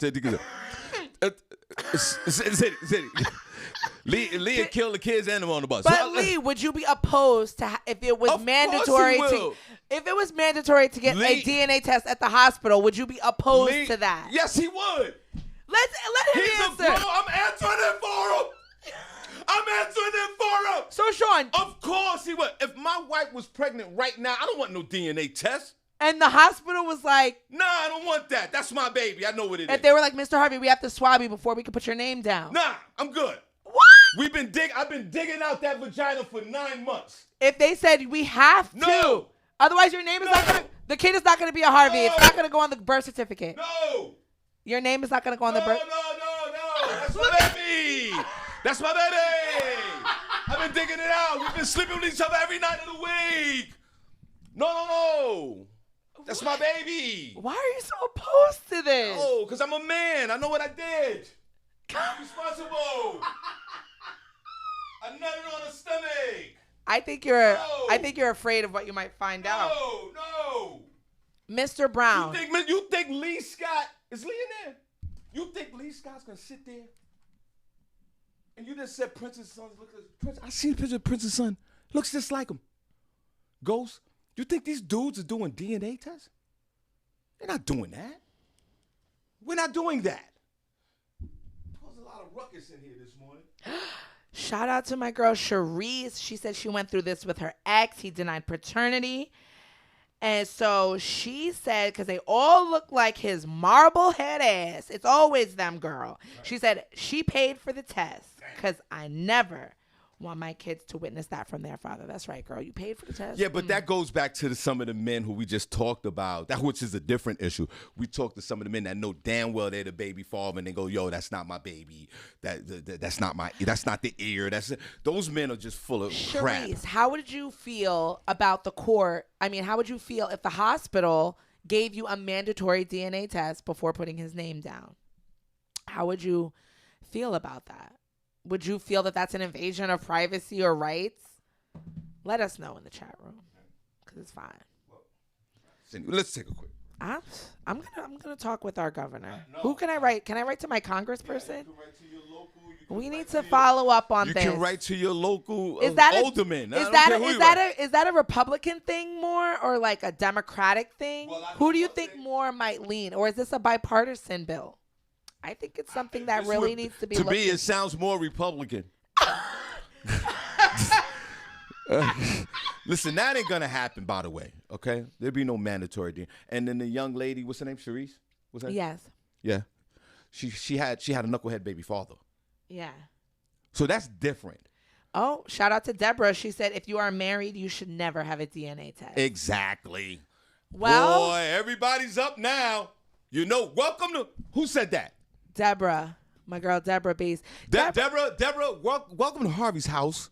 Lee would kill the kids and them on the bus. But Lee, would you be opposed to if it was Of mandatory course he to will. if it was mandatory to get a DNA test at the hospital? Would you be opposed to that? Yes, he would. Let him He's answer. a bro. I'm answering it for him. I'm answering it for him. So Shawn, Of course he would. If my wife was pregnant right now, I don't want no DNA test. and the hospital was like, Nah, I don't want that. That's my baby. I know what it is. if they were like, Mr. Harvey, we have to swab you before we can put your name down. Nah, I'm good. What? I've been digging out that vagina for 9 months. If they said we have to, No. otherwise your name is not gonna. The kid is not gonna be a Harvey. It's No. not gonna go on the birth certificate. No. Your name is not gonna go on the birth. No. That's my baby. That's my baby. I've been digging it out. We've been sleeping with each other every night of the week. No. That's my baby. Why are you so opposed to this? Oh, because I'm a man. I know what I did. I'm responsible. I nutted on a stomach. I think you're No. afraid of what you might find out. No. Mr. Brown. You think Lee Scott is Lee in there? You think Lee Scott's gonna sit there? And you just said Prince's son looks like Prince. I see a picture of Prince's son. Looks just like him. Ghost. You think these dudes are doing DNA tests? They're not doing that. We're not doing that. There's a lot of ruckus in here this morning. Shout out to my girl Cherise. She said she went through this with her ex. He denied paternity. And so she said, because they all look like his marble head ass. It's always them, girl. She said she paid for the test because I never want my kids to witness that from their father. That's right, girl. You paid for the test. Yeah, but that goes back to some of the men who we just talked about, which is a different issue. We talked to some of the men that know damn well they're the baby father, and they go, "Yo, that's not my baby. That's not the ear. Those men are just full of crap." Charisse, how would you feel about the court? I mean, how would you feel if the hospital gave you a mandatory DNA test before putting his name down? How would you feel about that? Would you feel that that's an invasion of privacy or rights? Let us know in the chat room, because it's fine. Senny, let's take a quick. I'm gonna talk with our governor. Who can I write? Can I write to my congressperson? We need to follow up on You this. can write to your local Is that alderman. is that a Republican thing more or like a Democratic thing? Well, Who do you think more might lean, or is this a bipartisan bill? I think it's something that really needs to be. To me, it sounds more Republican. Listen, that ain't gonna happen. By the way, okay? There'll be no mandatory DNA. And then the young lady, what's her name? Charisse? What's that? Yes. Yeah. She had a knucklehead baby father. Yeah. So that's different. Oh, shout out to Deborah. She said, if you are married, you should never have a DNA test. Exactly. Well, boy, everybody's up now. You know, welcome to who said that? Deborah, my girl Deborah Bees. Deborah, welcome to Harvey's house.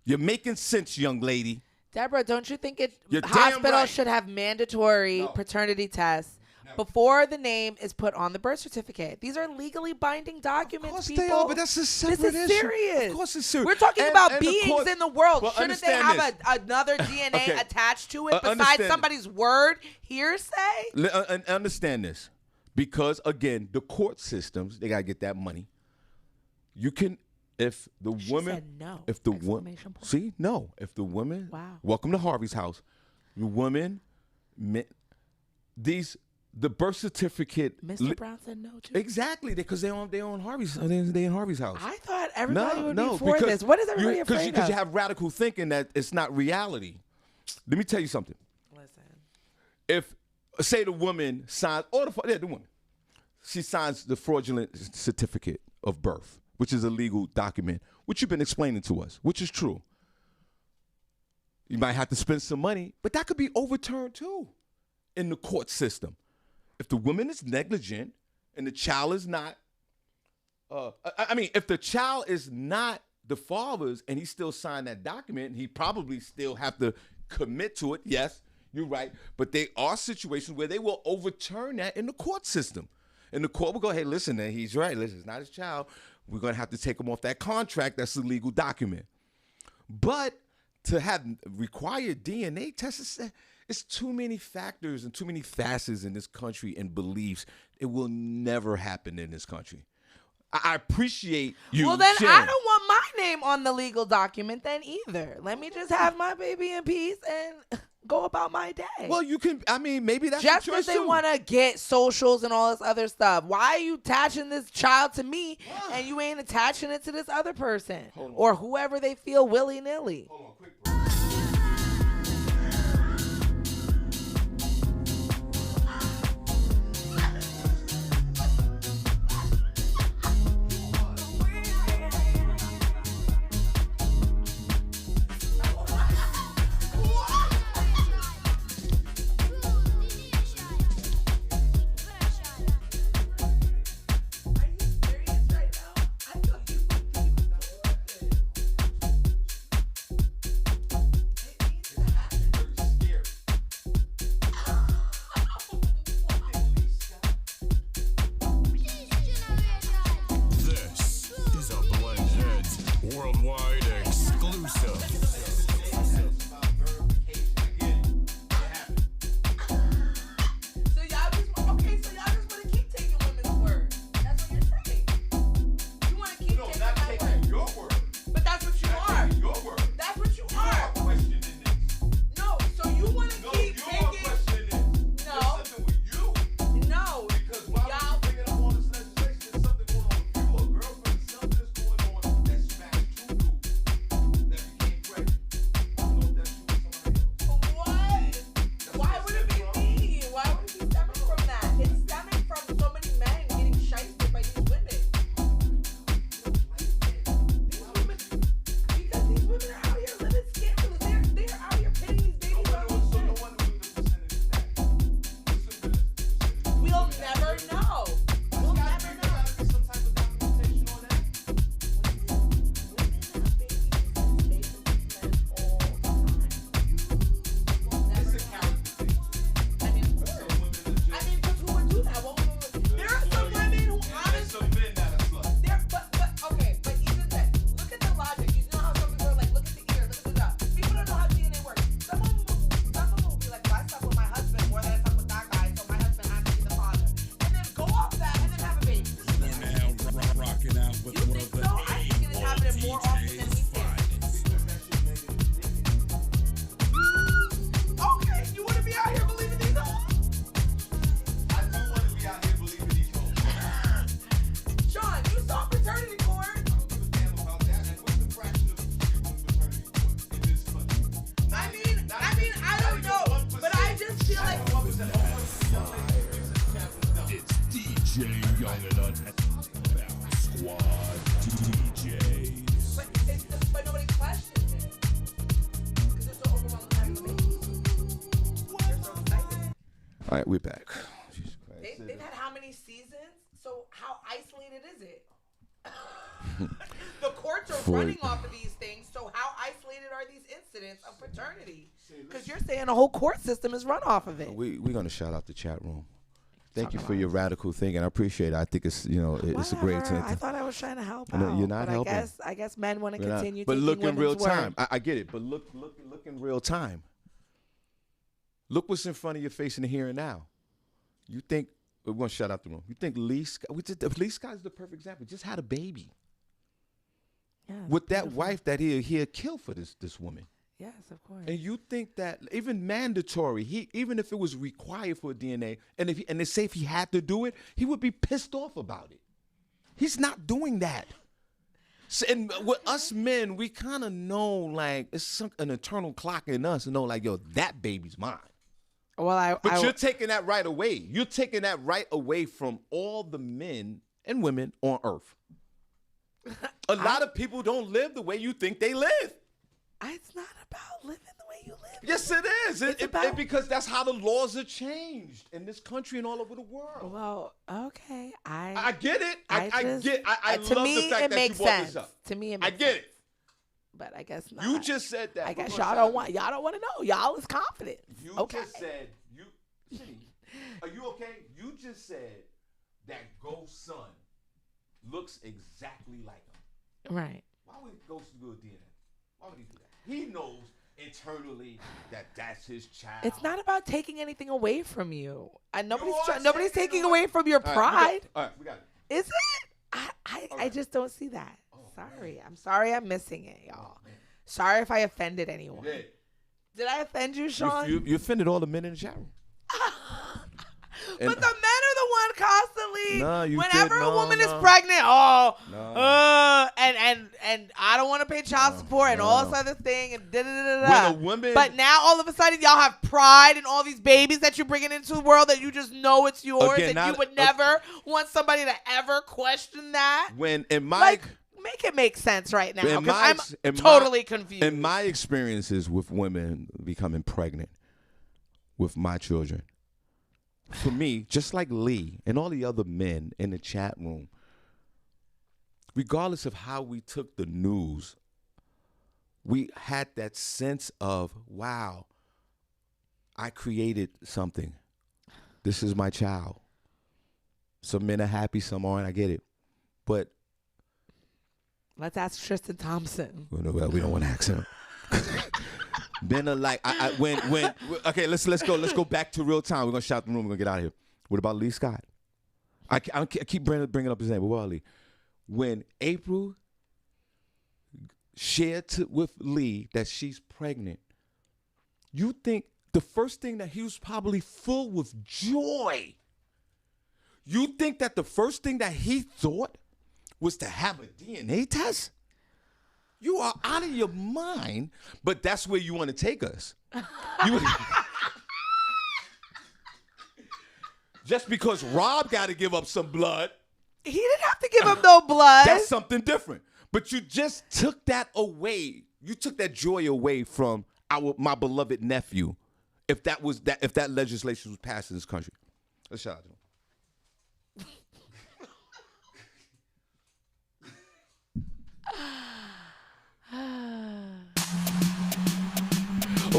You're making sense, young lady. Deborah, don't you think You're damn hospitals right. should have mandatory paternity tests before the name is put on the birth certificate? These are legally binding documents, Of course people. they are, but that's a separate This is issue. serious. Of course it's serious. We're talking And about the beings court- in the world. Well, Shouldn't they understand have another DNA Okay. attached to it besides understand somebody's word hearsay? And understand this, because again, the court systems, they gotta get that money. You can, if the woman, said no. if the woman, Exclamation point. see, no, if the woman, Wow. welcome to Harvey's house. The woman, these the birth certificate. Mr. Brown said no too. Exactly, because they on Harvey's. They in Harvey's house. I thought everybody would be for because this. What is everybody afraid of? Because you have radical thinking that it's not reality. Let me tell you something. Listen. If say the woman signs, or the woman, she signs the fraudulent certificate of birth, which is a legal document, which you've been explaining to us, which is true. You might have to spend some money, but that could be overturned too in the court system. If the woman is negligent and the child is not, if the child is not the father's and he still signed that document, he probably still have to commit to it. Yes, you're right. But there are situations where they will overturn that in the court system. And the court will go, hey, listen, he's right. Listen, it's not his child. We're going to have to take him off that contract. That's a legal document. But to have required DNA tests, it's too many factors and too many facets in this country and beliefs. It will never happen in this country. I appreciate you. Well, then sharing. I don't want my name on the legal document then either. Let me just have my baby in peace and go about my day. Well, you can, maybe that's just your choice because they too. want to get socials and all this other stuff. Why are you attaching this child to me and you ain't attaching it to this other person or whoever they feel willy-nilly? Hold on, quick break. This is a Blend Heads worldwide exclusive. So y'all just want to keep taking women's word. That's what you're saying. You want to keep taking my word. Your word. But that's what you are. Your word. That's what you are. Questioning this. No, so you want to keep taking. questioning this. No. There's something with you. No. Because while Y'all. you bringing up all this legislation, there's something going on with you or girlfriend. Something is going on that smashed two dudes that became pregnant. I don't know if that's you or somebody else. What? Why would it be me? Why would it be stemming from that? It's stemming from so many men getting shysted by these women. Because these women are out here living scandalous. They're out here pitting these babies on these So no men. wonder what the percentage is at. Listen to this. We'll never know. We'll never know. Gotta be some type of documentation on that. It's a character thing. Because who would do that? There are some women who There's honestly. some men that are sluts. But even then, look at the logic. You know how some people are like, look at the ear, look at the gut. People don't know how DNA works. Some of them will be like, well, I slept with my husband more than I slept with that guy, so my husband has to be the father. And then go off that and then have a baby. Rocking out with You think so? I think it is happening more often than we think. Okay, you want to be out here believing these hoes? I do want to be out here believing these hoes. Sean, you saw paternity court. I don't give a damn about that. And what's the fraction of people in paternity court in this country? I don't know, but I just feel like. It's DJ Young and Untitled Squad DJs. But nobody questions it. Because they're so overwhelmed with having the babies. They're so excited. All right, we're back. Jesus Christ. They've had how many seasons? So how isolated is it? The courts are running off of these things, so how isolated are these incidents of paternity? Because you're saying the whole court system is run off of it. We're going to shout out the chat room. Thank you for your radical thinking. I appreciate it. I think it's, it's a great Whatever. thing. I thought I was trying to help No, out. you're not but helping. I guess men want to But continue but taking look in real women's word. time. I get it, but look in real time. Look what's in front of your face in the here and now. You think, we're going to shout out the room. You think Lee Scott is the perfect example. Just had a baby. Yeah, With that beautiful. wife that he'll kill for this woman. Yes, of course. And you think that even mandatory, even if it was required for DNA, and they say if he had to do it, he would be pissed off about it. He's not doing that. So, and with us men, we kind of know like it's an eternal clock in us to know like, yo, that baby's mine. Well, But you're taking that right away. You're taking that right away from all the men and women on earth. A lot of people don't live the way you think they live. It's not about living the way you live. Yes, it is. Because that's how the laws are changed in this country and all over the world. Well, okay. I get it. I love to the fact me, that it makes you brought sense. this up. To me, it I makes get sense. it. But I guess not. You just said that. I guess y'all don't want to know. Y'all is confident. You okay. just said Senny, are you okay? You just said that Ghost son looks exactly like him. Right. Why would Ghost do a DNA? Why would he do that? He knows internally that that's his child. It's not about taking anything away from you. Nobody's taking taking away from your pride. All right, we got it. Is it? I just don't see that. Sorry. I'm sorry I'm missing it, y'all. Sorry if I offended anyone. Yeah. Did I offend you, Shawn? You offended all the men in the chat room. But the men are the one constantly. Whenever a woman is pregnant, and I don't want to pay child support and all this other thing and da da da da. When a woman, but now all of a sudden y'all have pride in all these babies that you're bringing into the world that you just know it's yours, and you would never want somebody to ever question that. When in my make it make sense right now, because I'm totally confused. In my experiences with women becoming pregnant with my children, for me, just like Lee and all the other men in the chat room, regardless of how we took the news, we had that sense of, wow, I created something. This is my child. Some men are happy, some aren't. I get it. But let's ask Tristan Thompson. Well, we don't want to ask him. Men are like, okay, let's go back to real time. We're gonna shout the room. We're gonna get out of here. What about Lee Scott? I keep bringing up his name. But what about Lee? When April shared with Lee that she's pregnant, you think the first thing that he was probably full with joy. You think that the first thing that he thought was to have a DNA test? You are out of your mind, but that's where you want to take us. Just because Rob got to give up some blood. He didn't have to give up no blood. That's something different. But you just took that away. You took that joy away from my beloved nephew. If that legislation was passed in this country. Let's shout out to him.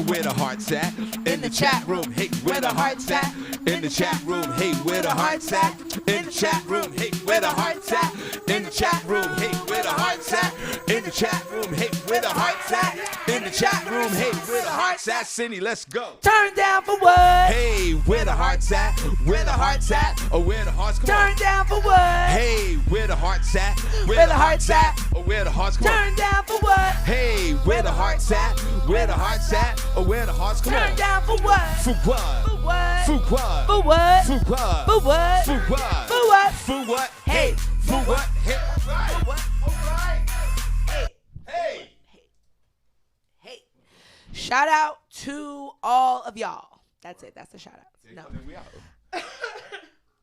Where the heart's at? In the chat room. Hey, where the heart's at? In the chat room. Hey, where the heart's at? In the chat room. Hey, where the heart's at? In the chat room. Hey, where the heart's at? In the chat room. Hey, where the heart's at? In the chat room. Hey, where the heart's at? Senny, let's go. Turn down for what? Hey, where the heart's at? Where the heart's at? Or where the heart's come on. Turn down for what? Hey, where the heart's at? Where the heart's at? Or where the heart's come on. Turn down for what? Hey, where the heart's at? Where the heart's at? Or where the heart's come on. Turn down for what? For what? For what? For what? For what? For what? For what? For what? For what? For what? Hey. For what? Hey. For what? All right. Hey. Hey. Shout out to all of y'all. That's it. That's the shout out. No.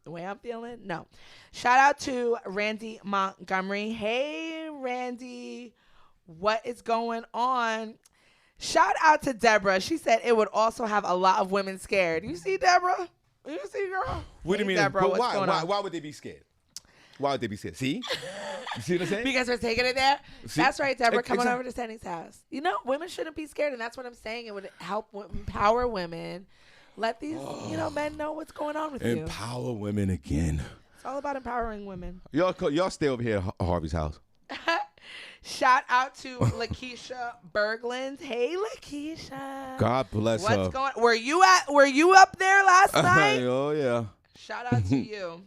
The way I'm feeling? No. Shout out to Randy Montgomery. Hey, Randy. What is going on? Shout out to Deborah. She said it would also have a lot of women scared. You see, Deborah? You see, girl? What do you mean? Deborah, But what's going on? why would they be scared? Why would they be scared? See? You see what I'm saying? Because we're taking it there? See? That's right, Deborah. Come on over to Senny's house. You know, women shouldn't be scared, and that's what I'm saying. It would help empower women. Let these, men know what's going on with you. Empower women again. It's all about empowering women. Y'all stay over here at Harvey's house. Shout out to Lakeisha Berglund. Hey, Lakeisha. God bless her. What's going? Were you up there last night? Oh yeah. Shout out to you,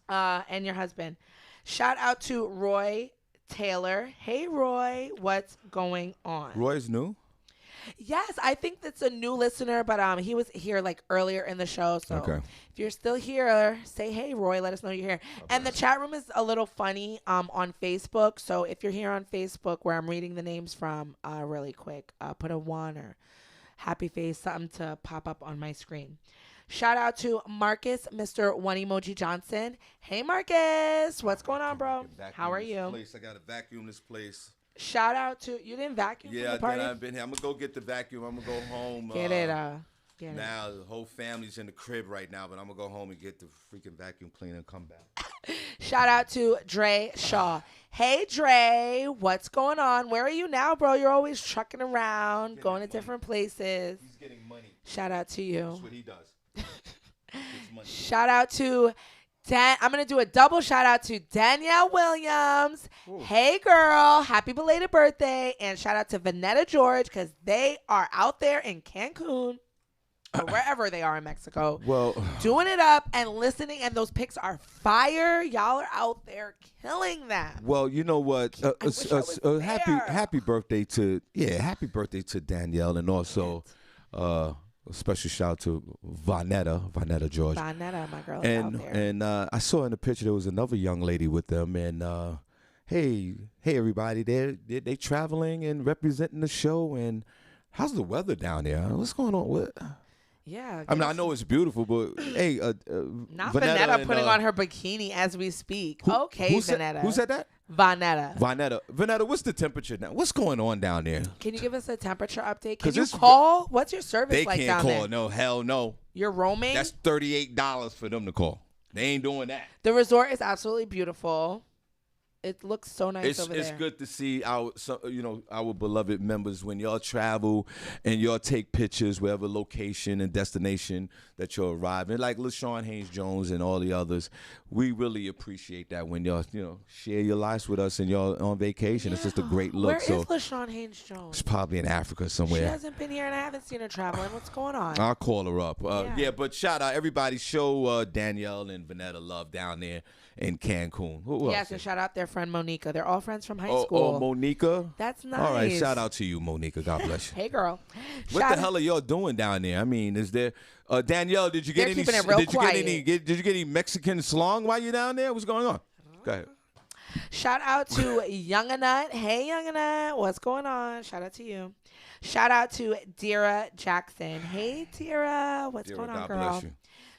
and your husband. Shout out to Roy Taylor. Hey, Roy. What's going on? Roy's new. Yes, I think that's a new listener, but he was here like earlier in the show. So Okay. if you're still here, say hey, Roy. Let us know you're here. And the chat room is a little funny on Facebook. So if you're here on Facebook, where I'm reading the names from, really quick, put a 1 or happy face, something to pop up on my screen. Shout out to Marcus, Mr. One Emoji Johnson. Hey, Marcus. What's going on, bro? How are you? I got to vacuum this place. Shout out to you. Didn't vacuum from the party? I've been here. I'm gonna go get the vacuum. I'm gonna go home. Get it. Now the whole family's in the crib right now, but I'm gonna go home and get the freaking vacuum cleaner and come back. Shout out to Dre Shaw. Hey Dre, what's going on? Where are you now, bro? You're always trucking around, going to different places. He's getting money. Shout out to you. That's what he does. Shout out to I'm going to do a double shout out to Danielle Williams. Ooh. Hey, girl. Happy belated birthday. And shout out to Vanetta George because they are out there in Cancun or wherever they are in Mexico. Well, doing it up and listening. And those pics are fire. Y'all are out there killing them. Well, you know what? Happy birthday to Danielle, and also a special shout out to Vanetta George. Vanetta, my girl, and out there. And I saw in the picture there was another young lady with them. And hey everybody, they traveling and representing the show. And how's the weather down there? What's going on? Yeah, I mean, I know it's beautiful, but hey, not Vanetta putting on her bikini as we speak. Vanetta. Who said that? Vanetta, what's the temperature now? What's going on down there? Can you give us a temperature update? Can you call? What's your service like down there? They can't call. No, hell no. You're roaming? That's $38 for them to call. They ain't doing that. The resort is absolutely beautiful. It looks so nice over there. It's good to see our beloved members when y'all travel and y'all take pictures wherever location and destination that you're arriving. Like LaShawn Haynes Jones and all the others, we really appreciate that when y'all share your lives with us and y'all on vacation. Yeah. It's just a great look. Where is LaShawn Haynes Jones? She's probably in Africa somewhere. She hasn't been here and I haven't seen her traveling. What's going on? I'll call her up. But shout out everybody. Show Danielle and Vanetta love down there in Cancun. Who else? And shout out their friend Monica. They're all friends from high school. Oh, Monica? That's nice. All right, shout out to you, Monica. God bless you. Hey, girl. What the hell are y'all doing down there? I mean, is there Danielle, did you get any Mexican slong while you're down there? What's going on? Go ahead. Shout out to Younganut. Hey, Younganut. What's going on? Shout out to you. Shout out to Dira Jackson. Hey, Dira. What's going on, girl? God bless you.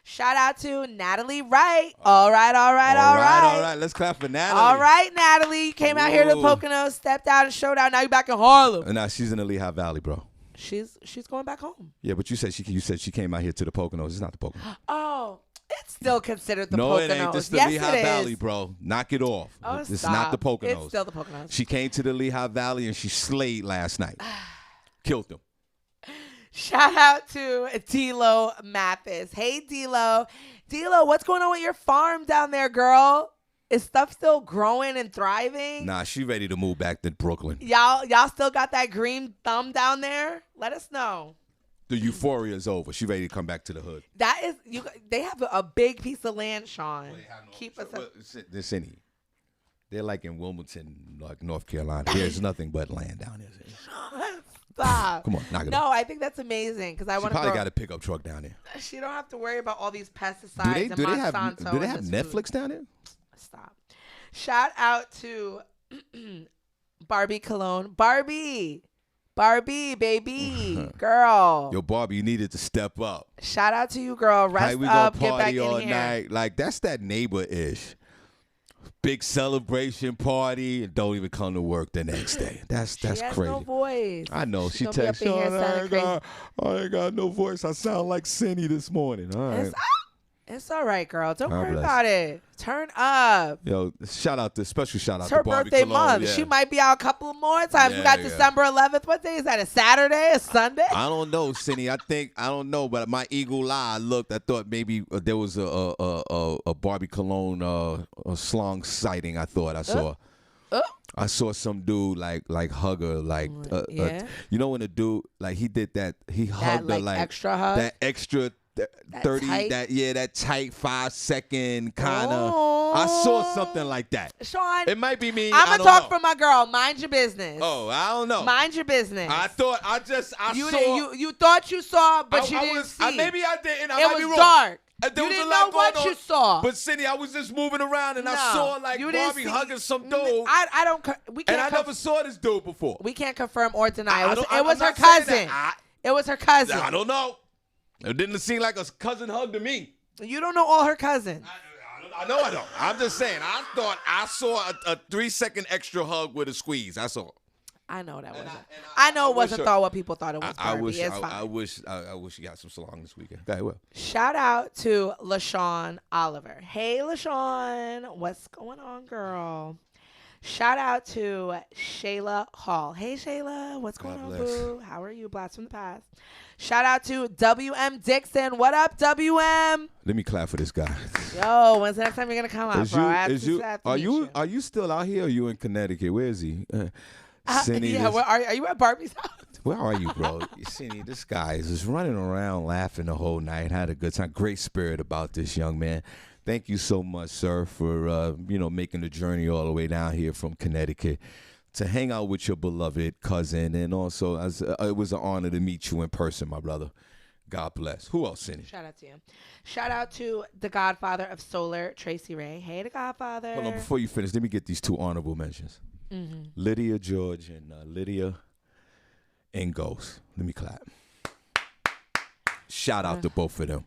Shout out to Natalie Wright. All right. Let's clap for Natalie. All right, Natalie. You came out here to the Poconos, stepped out and showed out. Now you're back in Harlem. Nah, she's in the Lehigh Valley, bro. She's going back home. Yeah, but you said she came out here to the Poconos. It's not the Poconos. Oh, it's still considered the Poconos. No, it ain't. This is the Lehigh Valley, bro. Knock it off. Oh, it's not the Poconos. It's still the Poconos. She came to the Lehigh Valley and she slayed last night. Killed them. Shout out to D-Lo Mathis. Hey, D-Lo. D-Lo, what's going on with your farm down there, girl? Is stuff still growing and thriving? Nah, she ready to move back to Brooklyn. Y'all still got that green thumb down there? Let us know. The euphoria is over. She ready to come back to the hood. That is, they have a big piece of land, Sean. Keep us up. The Senny. They're like in Wilmington, like North Carolina. There's nothing but land down there. Stop. Come on, knock it off. No, I think that's amazing because I want to. Probably got a pickup truck down there. She don't have to worry about all these pesticides do and they Monsanto. Do they have Netflix down there? Stop. Shout out to Barbi Cologne. Barbi, baby, girl. Yo, Barbi, you needed to step up. Shout out to you, girl. Rest we up, gonna party get back all in here. night. Like that's that neighbor-ish. Big celebration party and don't even come to work the next day. That's she has crazy. No voice. I know. She texts Sean, I ain't got no voice. I sound like Senny this morning. All right. It's all right, girl. Don't worry about it. Turn up. Yo, special shout out it's to her Barbi birthday Cologne. month. Yeah. She might be out a couple of more times. We got December 11th. What day is that? A Saturday? A Sunday? I don't know, Senny. I don't know, but my eagle eye looked. I thought maybe there was a Barbi Cologne a slong sighting. I thought I saw. I saw some dude like hug her you know when a dude like he did that he hugged her like extra hug 30, tight? that tight 5-second kind of. I saw something like that. Sean, It might be me. I'm I gonna don't talk know. for my girl. Mind your business. Oh, I don't know. Mind your business. I thought I you saw. you thought you saw, but you I didn't was, see. maybe I didn't. I it might be was wrong. dark. There You was didn't a lot know going what on. you saw. But Senny, I was just moving around and I No, saw like you didn't Barbi see- hugging some dude. I don't. We can't. And I never saw this dude before. We can't confirm or deny. I It don't- was, it was I'm her not saying cousin. that. It was her cousin. I don't know. It didn't seem like a cousin hug to me. You don't know all her cousins. I know I don't. I'm just saying. I thought I saw a 3-second extra hug with a squeeze. I saw. I know that wasn't. I I know it wish wasn't her- thought what people thought it was. I Barbie. wish. It's I fine. wish you got some salon this weekend. Okay, well. Shout out to LaShawn Oliver. Hey, LaShawn. What's going on, girl? Shout out to Shayla Hall. Hey, Shayla. What's going God on, bless. boo? How are you? Blast from the past. Shout out to WM Dixon. What up, WM? Let me clap for this guy. Yo, when's the next time you're going to come out, bro? I have to are meet you are you still out here or are you in Connecticut? Where is he? Senny, yeah, are you at Barbie's house? where are you, bro? Senny, this guy is just running around laughing the whole night. Had a good time. Great spirit about this young man. Thank you so much, sir, for making the journey all the way down here from Connecticut to hang out with your beloved cousin, and also it was an honor to meet you in person, my brother. God bless. Who else, Senny? Shout out to you. Shout out to the Godfather of Solar, Tracy Ray. Hey, the Godfather. Hold on, before you finish, let me get these 2 honorable mentions. Mm-hmm. Lydia George and Lydia and Ghost. Let me clap. Shout out to both of them.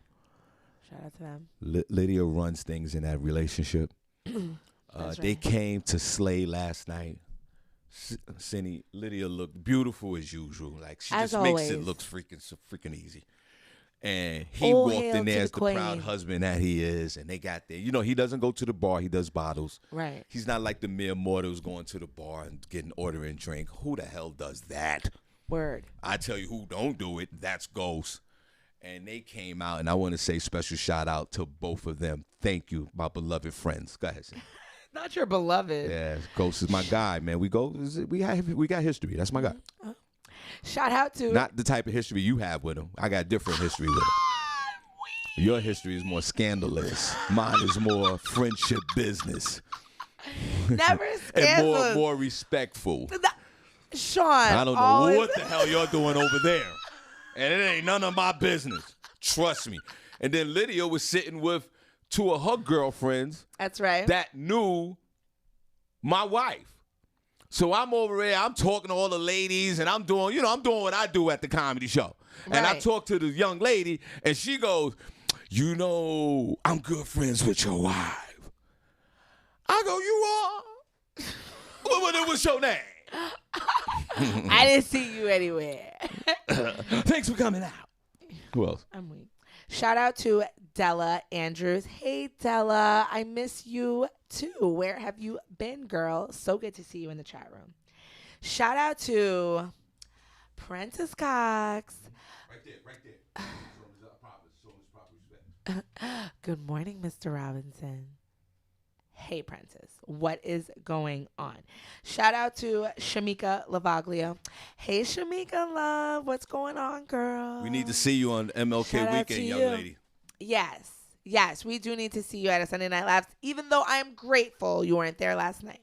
Shout out to them. Lydia runs things in that relationship. That's They right. came to slay last night. Senny, Lydia looked beautiful as usual. Like she As just makes it always. look freaking easy. And he All walked hail in to there the as the proud queen. husband that he is, and they got there. He doesn't go to the bar. He does bottles. Right. He's not like the mere mortals going to the bar and ordering drink. Who the hell does that? Word. I tell you who don't do it. That's Ghost. And they came out, and I want to say special shout out to both of them. Thank you, my beloved friends. Go ahead, Sam. Not your beloved. Yeah, Ghost is my guy, man. We got history. That's my guy. Shout out to Not the type of history you have with him. I got different history with him. Your history is more scandalous. Mine is more friendship business. never And scandalous. more respectful. Sean. I don't know always- what the hell you're doing over there. And it ain't none of my business. Trust me. And then Lydia was sitting with 2 of her girlfriends That's right. that knew my wife. So I'm over there, I'm talking to all the ladies, and I'm doing what I do at the comedy show. And I Right. talk to the young lady, and she goes, I'm good friends with your wife. I go, you are? What was your name? I didn't see you anywhere. Thanks for coming out. Who else? I'm weak. Shout out to Della Andrews. Hey, Della. I miss you too. Where have you been, girl? So good to see you in the chat room. Shout out to Prentice Cox. Right there. Good morning, Mr. Robinson. Hey, Prentice. What is going on? Shout out to Shamika Lavaglia. Hey, Shamika Love. What's going on, girl? We need to see you on MLK Shout out weekend, to young you. lady. Yes, we do need to see you at a Sunday Night Laughs, even though I am grateful you weren't there last night.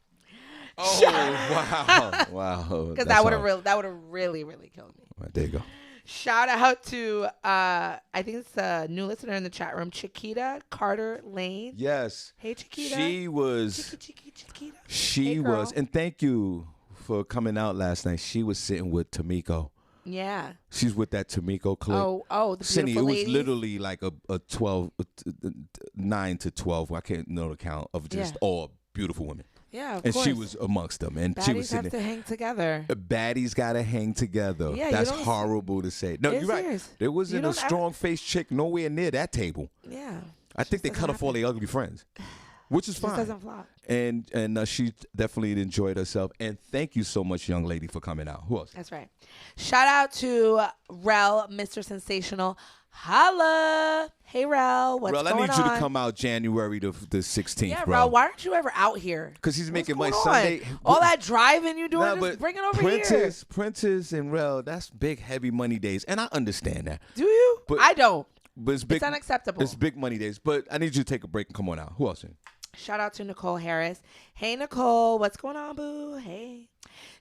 Oh, wow. Because That's that would have all. really killed me. Right, there you go. Shout out to I think it's a new listener in the chat room, Chiquita Carter Lane. Yes. Hey, Chiquita. She was. Chiquita. She Hey, girl. was. And thank you for coming out last night. She was sitting with Tamiko. Yeah. She's with that Tamiko clip. Oh, the Cindy, beautiful it was ladies. literally like a 12, 9 to 12. I can't know the count of just all beautiful women. Yeah, of And course. she was amongst them. And she was Baddies sitting have there. to hang together. Baddies gotta hang together. Yeah, you That's don't- horrible to say. No, It's you're right. serious. There You wasn't a don't strong-faced chick nowhere near that table. Yeah. I think they doesn't cut off all their ugly friends, which is Just fine. doesn't flop. And she definitely enjoyed herself. And thank you so much, young lady, for coming out. Who else? That's right. Shout out to Rel, Mr. Sensational. Holla. Hey, Rel. What's Rel, going on? I need you to come out January the 16th, Yeah, bro. Rel, why aren't you ever out here? Because he's making What's money going on? Sunday. All that driving you doing, Nah, just but bring it over here. Prentice and Rel, that's big, heavy money days. And I understand that. Do you? But- I don't. But it's big. It's unacceptable. It's big money days. But I need you to take a break and come on out. Who else? Shout out to Nicole Harris. Hey, Nicole. What's going on, boo? Hey.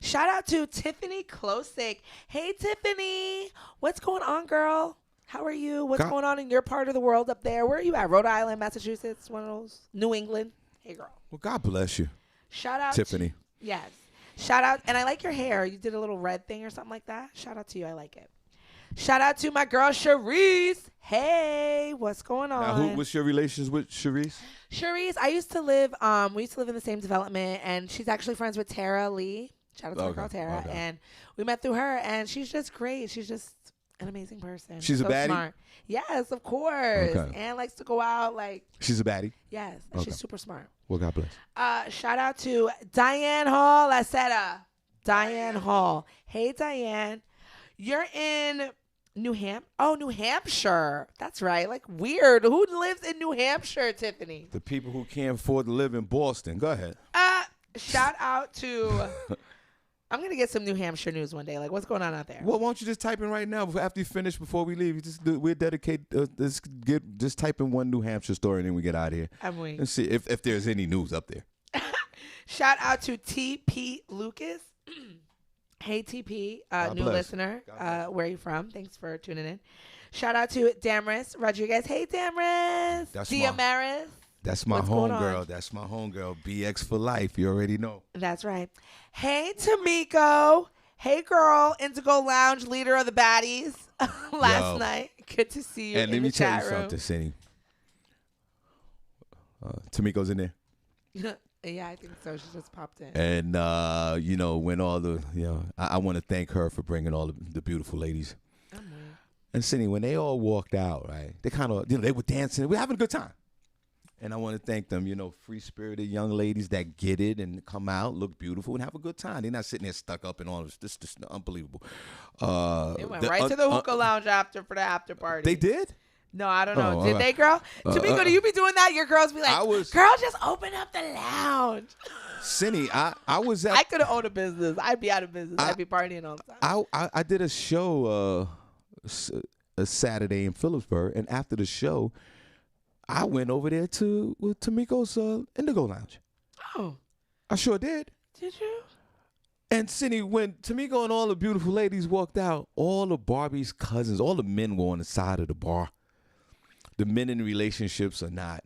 Shout out to Tiffany Klosick. Hey, Tiffany. What's going on, girl? How are you? What's going on in your part of the world up there? Where are you at? Rhode Island, Massachusetts, one of those? New England? Hey, girl. Well, God bless you. Shout out. Tiffany. Yes. Shout out. And I like your hair. You did a little red thing or something like that. Shout out to you. I like it. Shout out to my girl, Charisse. Hey, what's going on? Now, what's your relations with Charisse? Charisse, I used to live, we used to live in the same development, and she's actually friends with Tara Lee. Shout out to my girl, Tara. Okay. And we met through her, and she's just great. She's just an amazing person. She's so a baddie? Smart. Yes, of course. Okay. And likes to go out, She's a baddie? Yes, and she's super smart. Well, God bless. Shout out to Diane Hall. I said Diane Hall. Hey, Diane. You're in New Hampshire. That's right. Like, weird. Who lives in New Hampshire, Tiffany? The people who can't afford to live in Boston. Go ahead. Shout out to... I'm going to get some New Hampshire news one day. Like, what's going on out there? Well, why don't you just type in right now after you finish, before we leave? We'll dedicate, just type in one New Hampshire story and then we get out of here. I'm waiting. And see if there's any news up there. Shout out to TP Lucas. Hey, TP, new listener. Where are you from? Thanks for tuning in. Shout out to Damaris Rodriguez. Hey, Damaris. Diamaris. That's my homegirl. That's my homegirl. BX for life. You already know. That's right. Hey, Tamiko. Hey, girl. Indigo Lounge, leader of the baddies. Last night. Good to see you in the chat room. And let me tell you something, Senny. Tamiko's in there. Yeah, I think so. She just popped in. And, when all the, I want to thank her for bringing all the beautiful ladies. And Senny, when they all walked out, right, they kind of, they were dancing. We're having a good time. And I want to thank them, free-spirited young ladies that get it and come out, look beautiful, and have a good time. They're not sitting there stuck up and all this. This is unbelievable. They went right to the hookah lounge for the after party. They did? No, I don't know. Did they, girl? Tamiko, do you be doing that? Your girls be like, girl, just open up the lounge. Senny, I was at... I could have owned a business. I'd be out of business. I'd be partying all the time. I did a show a Saturday in Phillipsburg, and after the show, I went over there to Tamiko's Indigo Lounge. Oh. I sure did. Did you? And Senny, when Tamiko and all the beautiful ladies walked out, all of Barbi's cousins, all the men were on the side of the bar. The men in relationships are not.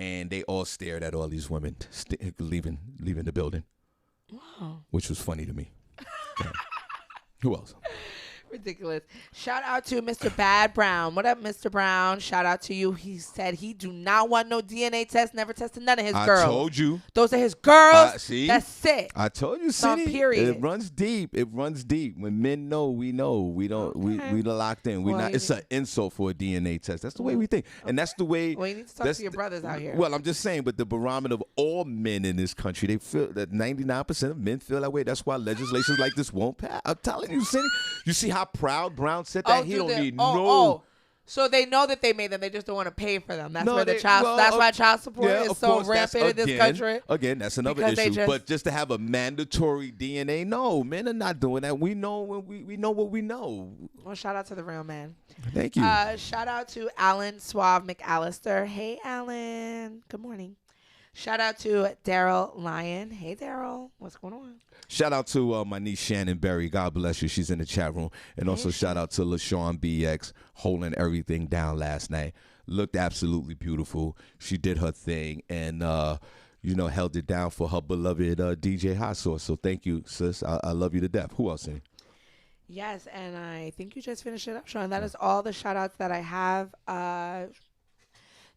And they all stared at all these women leaving the building. Wow. Which was funny to me. Yeah. Who else? Ridiculous. Shout out to Mr. Bad Brown. What up, Mr. Brown? Shout out to you. He said he do not want no DNA test. Never tested none of his girls. I told you. Those are his girls. See? That's it. I told you, Senny. Period. It runs deep. It runs deep. When men know, we know. We don't. Okay. We locked in. It's an insult for a DNA test. That's the way we think, and that's the way. Well, you need to talk to your brothers out here. Well, I'm just saying, but the barometer of all men in this country, they feel that 99% of men feel that way. That's why legislations like this won't pass. I'm telling you, Senny. You see how proud Brown said that he don't need no. So they know that they made them. They just don't want to pay for them. That's why child support is so rampant in this country. Again, that's another issue. But just to have a mandatory DNA, no, men are not doing that. We know we know what we know. Well, shout out to the real man. Thank you. Shout out to Alan Suave McAllister. Hey, Alan. Good morning. Shout out to Daryl Lyon. Hey, Daryl. What's going on? Shout out to my niece Shannon Berry. God bless you. She's in the chat room. And also shout out to LaShawn BX holding everything down last night. Looked absolutely beautiful. She did her thing and, held it down for her beloved DJ Hot Sauce. So thank you, sis. I love you to death. Who else, Senny? Yes, and I think you just finished it up, Sean. That is all the shout outs that I have.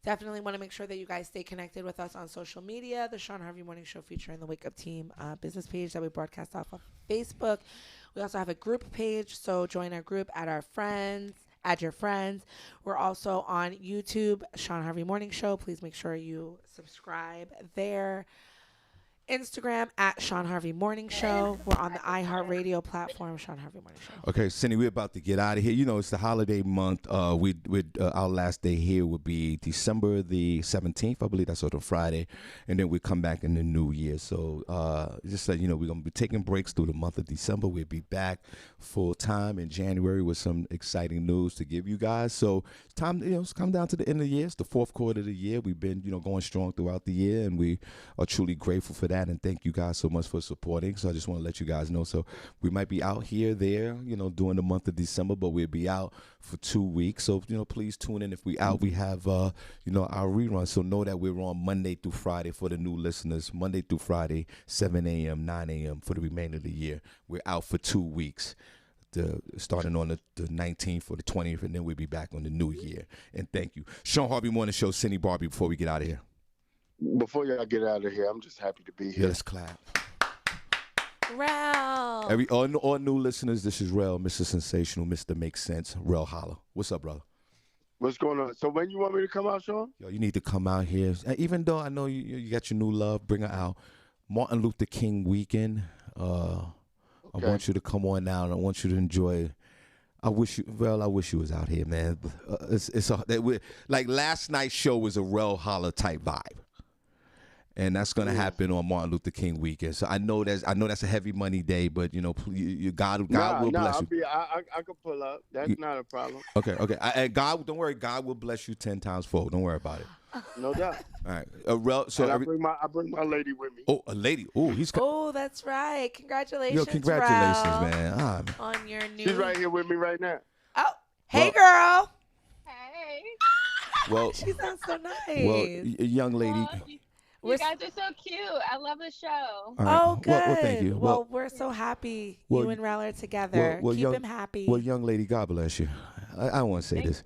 Definitely want to make sure that you guys stay connected with us on social media. The Shawn Harvey Morning Show featuring the Wake Up Team business page that we broadcast off of Facebook. We also have a group page, so join our group, add your friends. We're also on YouTube, Shawn Harvey Morning Show. Please make sure you subscribe there. Instagram at Shawn Harvey Morning Show. We're on the iHeartRadio platform, Shawn Harvey Morning Show. Okay, Senny, we're about to get out of here. You know, it's the holiday month. Our last day here would be December the 17th. I believe that's on a Friday. And then we come back in the new year. So just so you know, we're going to be taking breaks through the month of December. We'll be back full time in January with some exciting news to give you guys. So it's time, it's come down to the end of the year. It's the fourth quarter of the year. We've been, going strong throughout the year, and we are truly grateful for that. And thank you guys so much for supporting. So I just want to let you guys know. So we might be out here, there, during the month of December, but we'll be out for 2 weeks. So, please tune in. If we out, we have, our rerun. So know that we're on Monday through Friday for the new listeners. Monday through Friday, 7 a.m., 9 a.m. for the remainder of the year. We're out for 2 weeks. Starting on the 19th or the 20th, and then we'll be back on the new year. And thank you. Shawn Harvey Morning Show, Senny, Barbi, before we get out of here. Before y'all get out of here, I'm just happy to be here. Yeah, let's clap. Rel. All new listeners, this is Rel, Mr. Sensational, Mr. Make Sense, Rel Holla. What's up, brother? What's going on? So when you want me to come out, Shawn? Yo, you need to come out here. Even though I know you got your new love, bring her out. Martin Luther King weekend. I want you to come on now, and I want you to enjoy. I wish you was out here, man. Like last night's show was a Rel Holla type vibe. And that's gonna happen on Martin Luther King weekend. So I know that's a heavy money day, but God will bless you. I can pull up. That's not a problem. Okay. And God, don't worry. God will bless you 10 times fold. Don't worry about it. No doubt. All right. So I bring my lady with me. Oh, a lady. Oh, Oh, that's right. Congratulations. Yo, congratulations, Rel, man. on your new. She's right here with me right now. Oh, hey, girl. Hey. Well, She sounds so nice. well, young lady. You guys are so cute. I love the show. All right. Oh, good. Well, thank you. Well, we're so happy you and Rel are together. Keep him happy. Well, young lady, God bless you. I want to say this.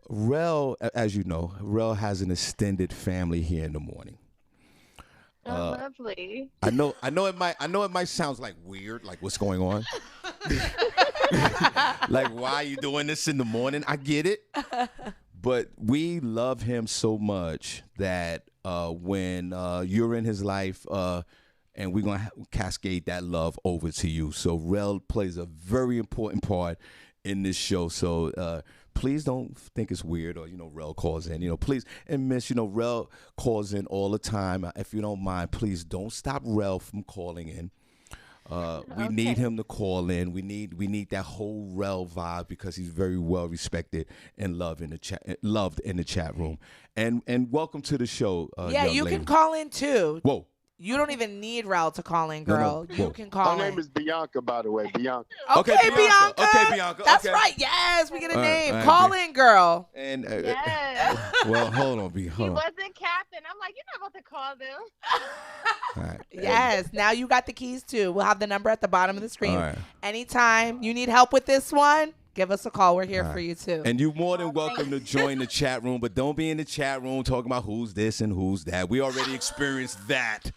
Rel, as you know, Rel has an extended family here in the morning. Oh, lovely. I know it might sound like weird, like what's going on. Like, why are you doing this in the morning? I get it. But we love him so much that when you're in his life, and we're going to cascade that love over to you. So Rel plays a very important part in this show. So please don't think it's weird or, Rel calls in. Please. And Miss, Rel calls in all the time. If you don't mind, please don't stop Rel from calling in. We need him to call in. We need that whole Rel vibe because he's very well respected and loved in the chat room. And welcome to the show. Yeah, you lady. can call in too. Whoa. You don't even need Rel to call in, girl. No. You can call in. Her name is Bianca, by the way. Bianca. Okay, Bianca. Okay, Bianca. That's okay. right. Yes, we get a name. All right, Call in, girl. And Yes. well, hold on, He hold on. wasn't captain. I'm like, you're not about to call them. All right. Yes. Now you got the keys too. We'll have the number at the bottom of the screen. All right. Anytime you need help with this one, give us a call. We're here for you too. And you're more than welcome to join the chat room, but don't be in the chat room talking about who's this and who's that. We already experienced that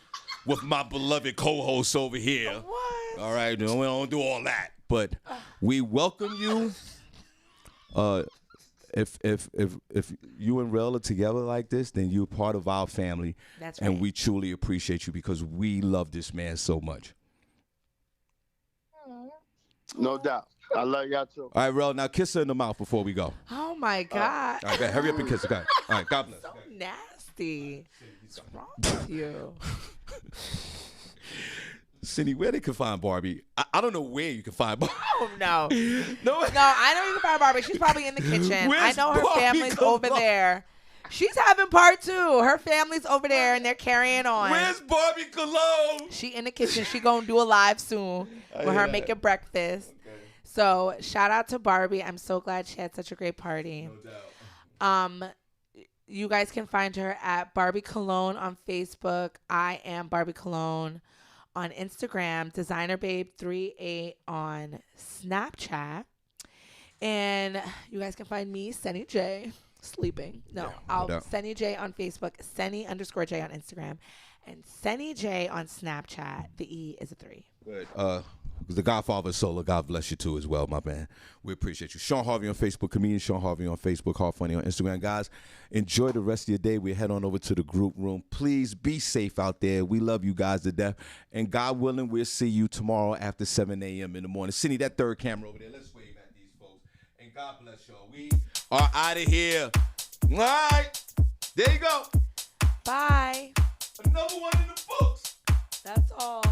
with my beloved co-host over here. What? All right, we don't do all that, but we welcome you. If you and Rel are together like this, then you're part of our family. That's right. And we truly appreciate you because we love this man so much. No doubt. I love y'all too. All right, Rel, now kiss her in the mouth before we go. Oh my God. All right, go, hurry up and kiss her. Go ahead. All right, God bless. So nasty. What's wrong with you? Senny, where they can find Barbi? I don't know where you can find Barbi. Oh, no. No, I know you can find Barbi. She's probably in the kitchen. Where's I know her Barbi family's Cologne? over there. She's having part 2. Her family's over there, and they're carrying on. Where's Barbi Cologne? She in the kitchen. She going to do a live soon with her making breakfast. Okay. So shout out to Barbi. I'm so glad she had such a great party. No doubt. You guys can find her at Barbi Cologne on Facebook. I am Barbi Cologne on Instagram. DesignerBabe38 on Snapchat. And you guys can find me, Senny J, sleeping. Senny J on Facebook, Senny_J on Instagram, and Senny J on Snapchat. The E is a 3. Good. the Godfather of Solar. God bless you too as well, my man. We appreciate you. Shawn Harvey on Facebook, comedian Shawn Harvey on Facebook, Hard Funny on Instagram. Guys, enjoy the rest of your day. We head on over to the group room. Please be safe out there. We love you guys to death. And God willing, we'll see you tomorrow after 7 a.m. in the morning. Senny, that third camera over there. Let's wave at these folks. And God bless y'all. We are out of here. All right. There you go. Bye. Another one in the books. That's all.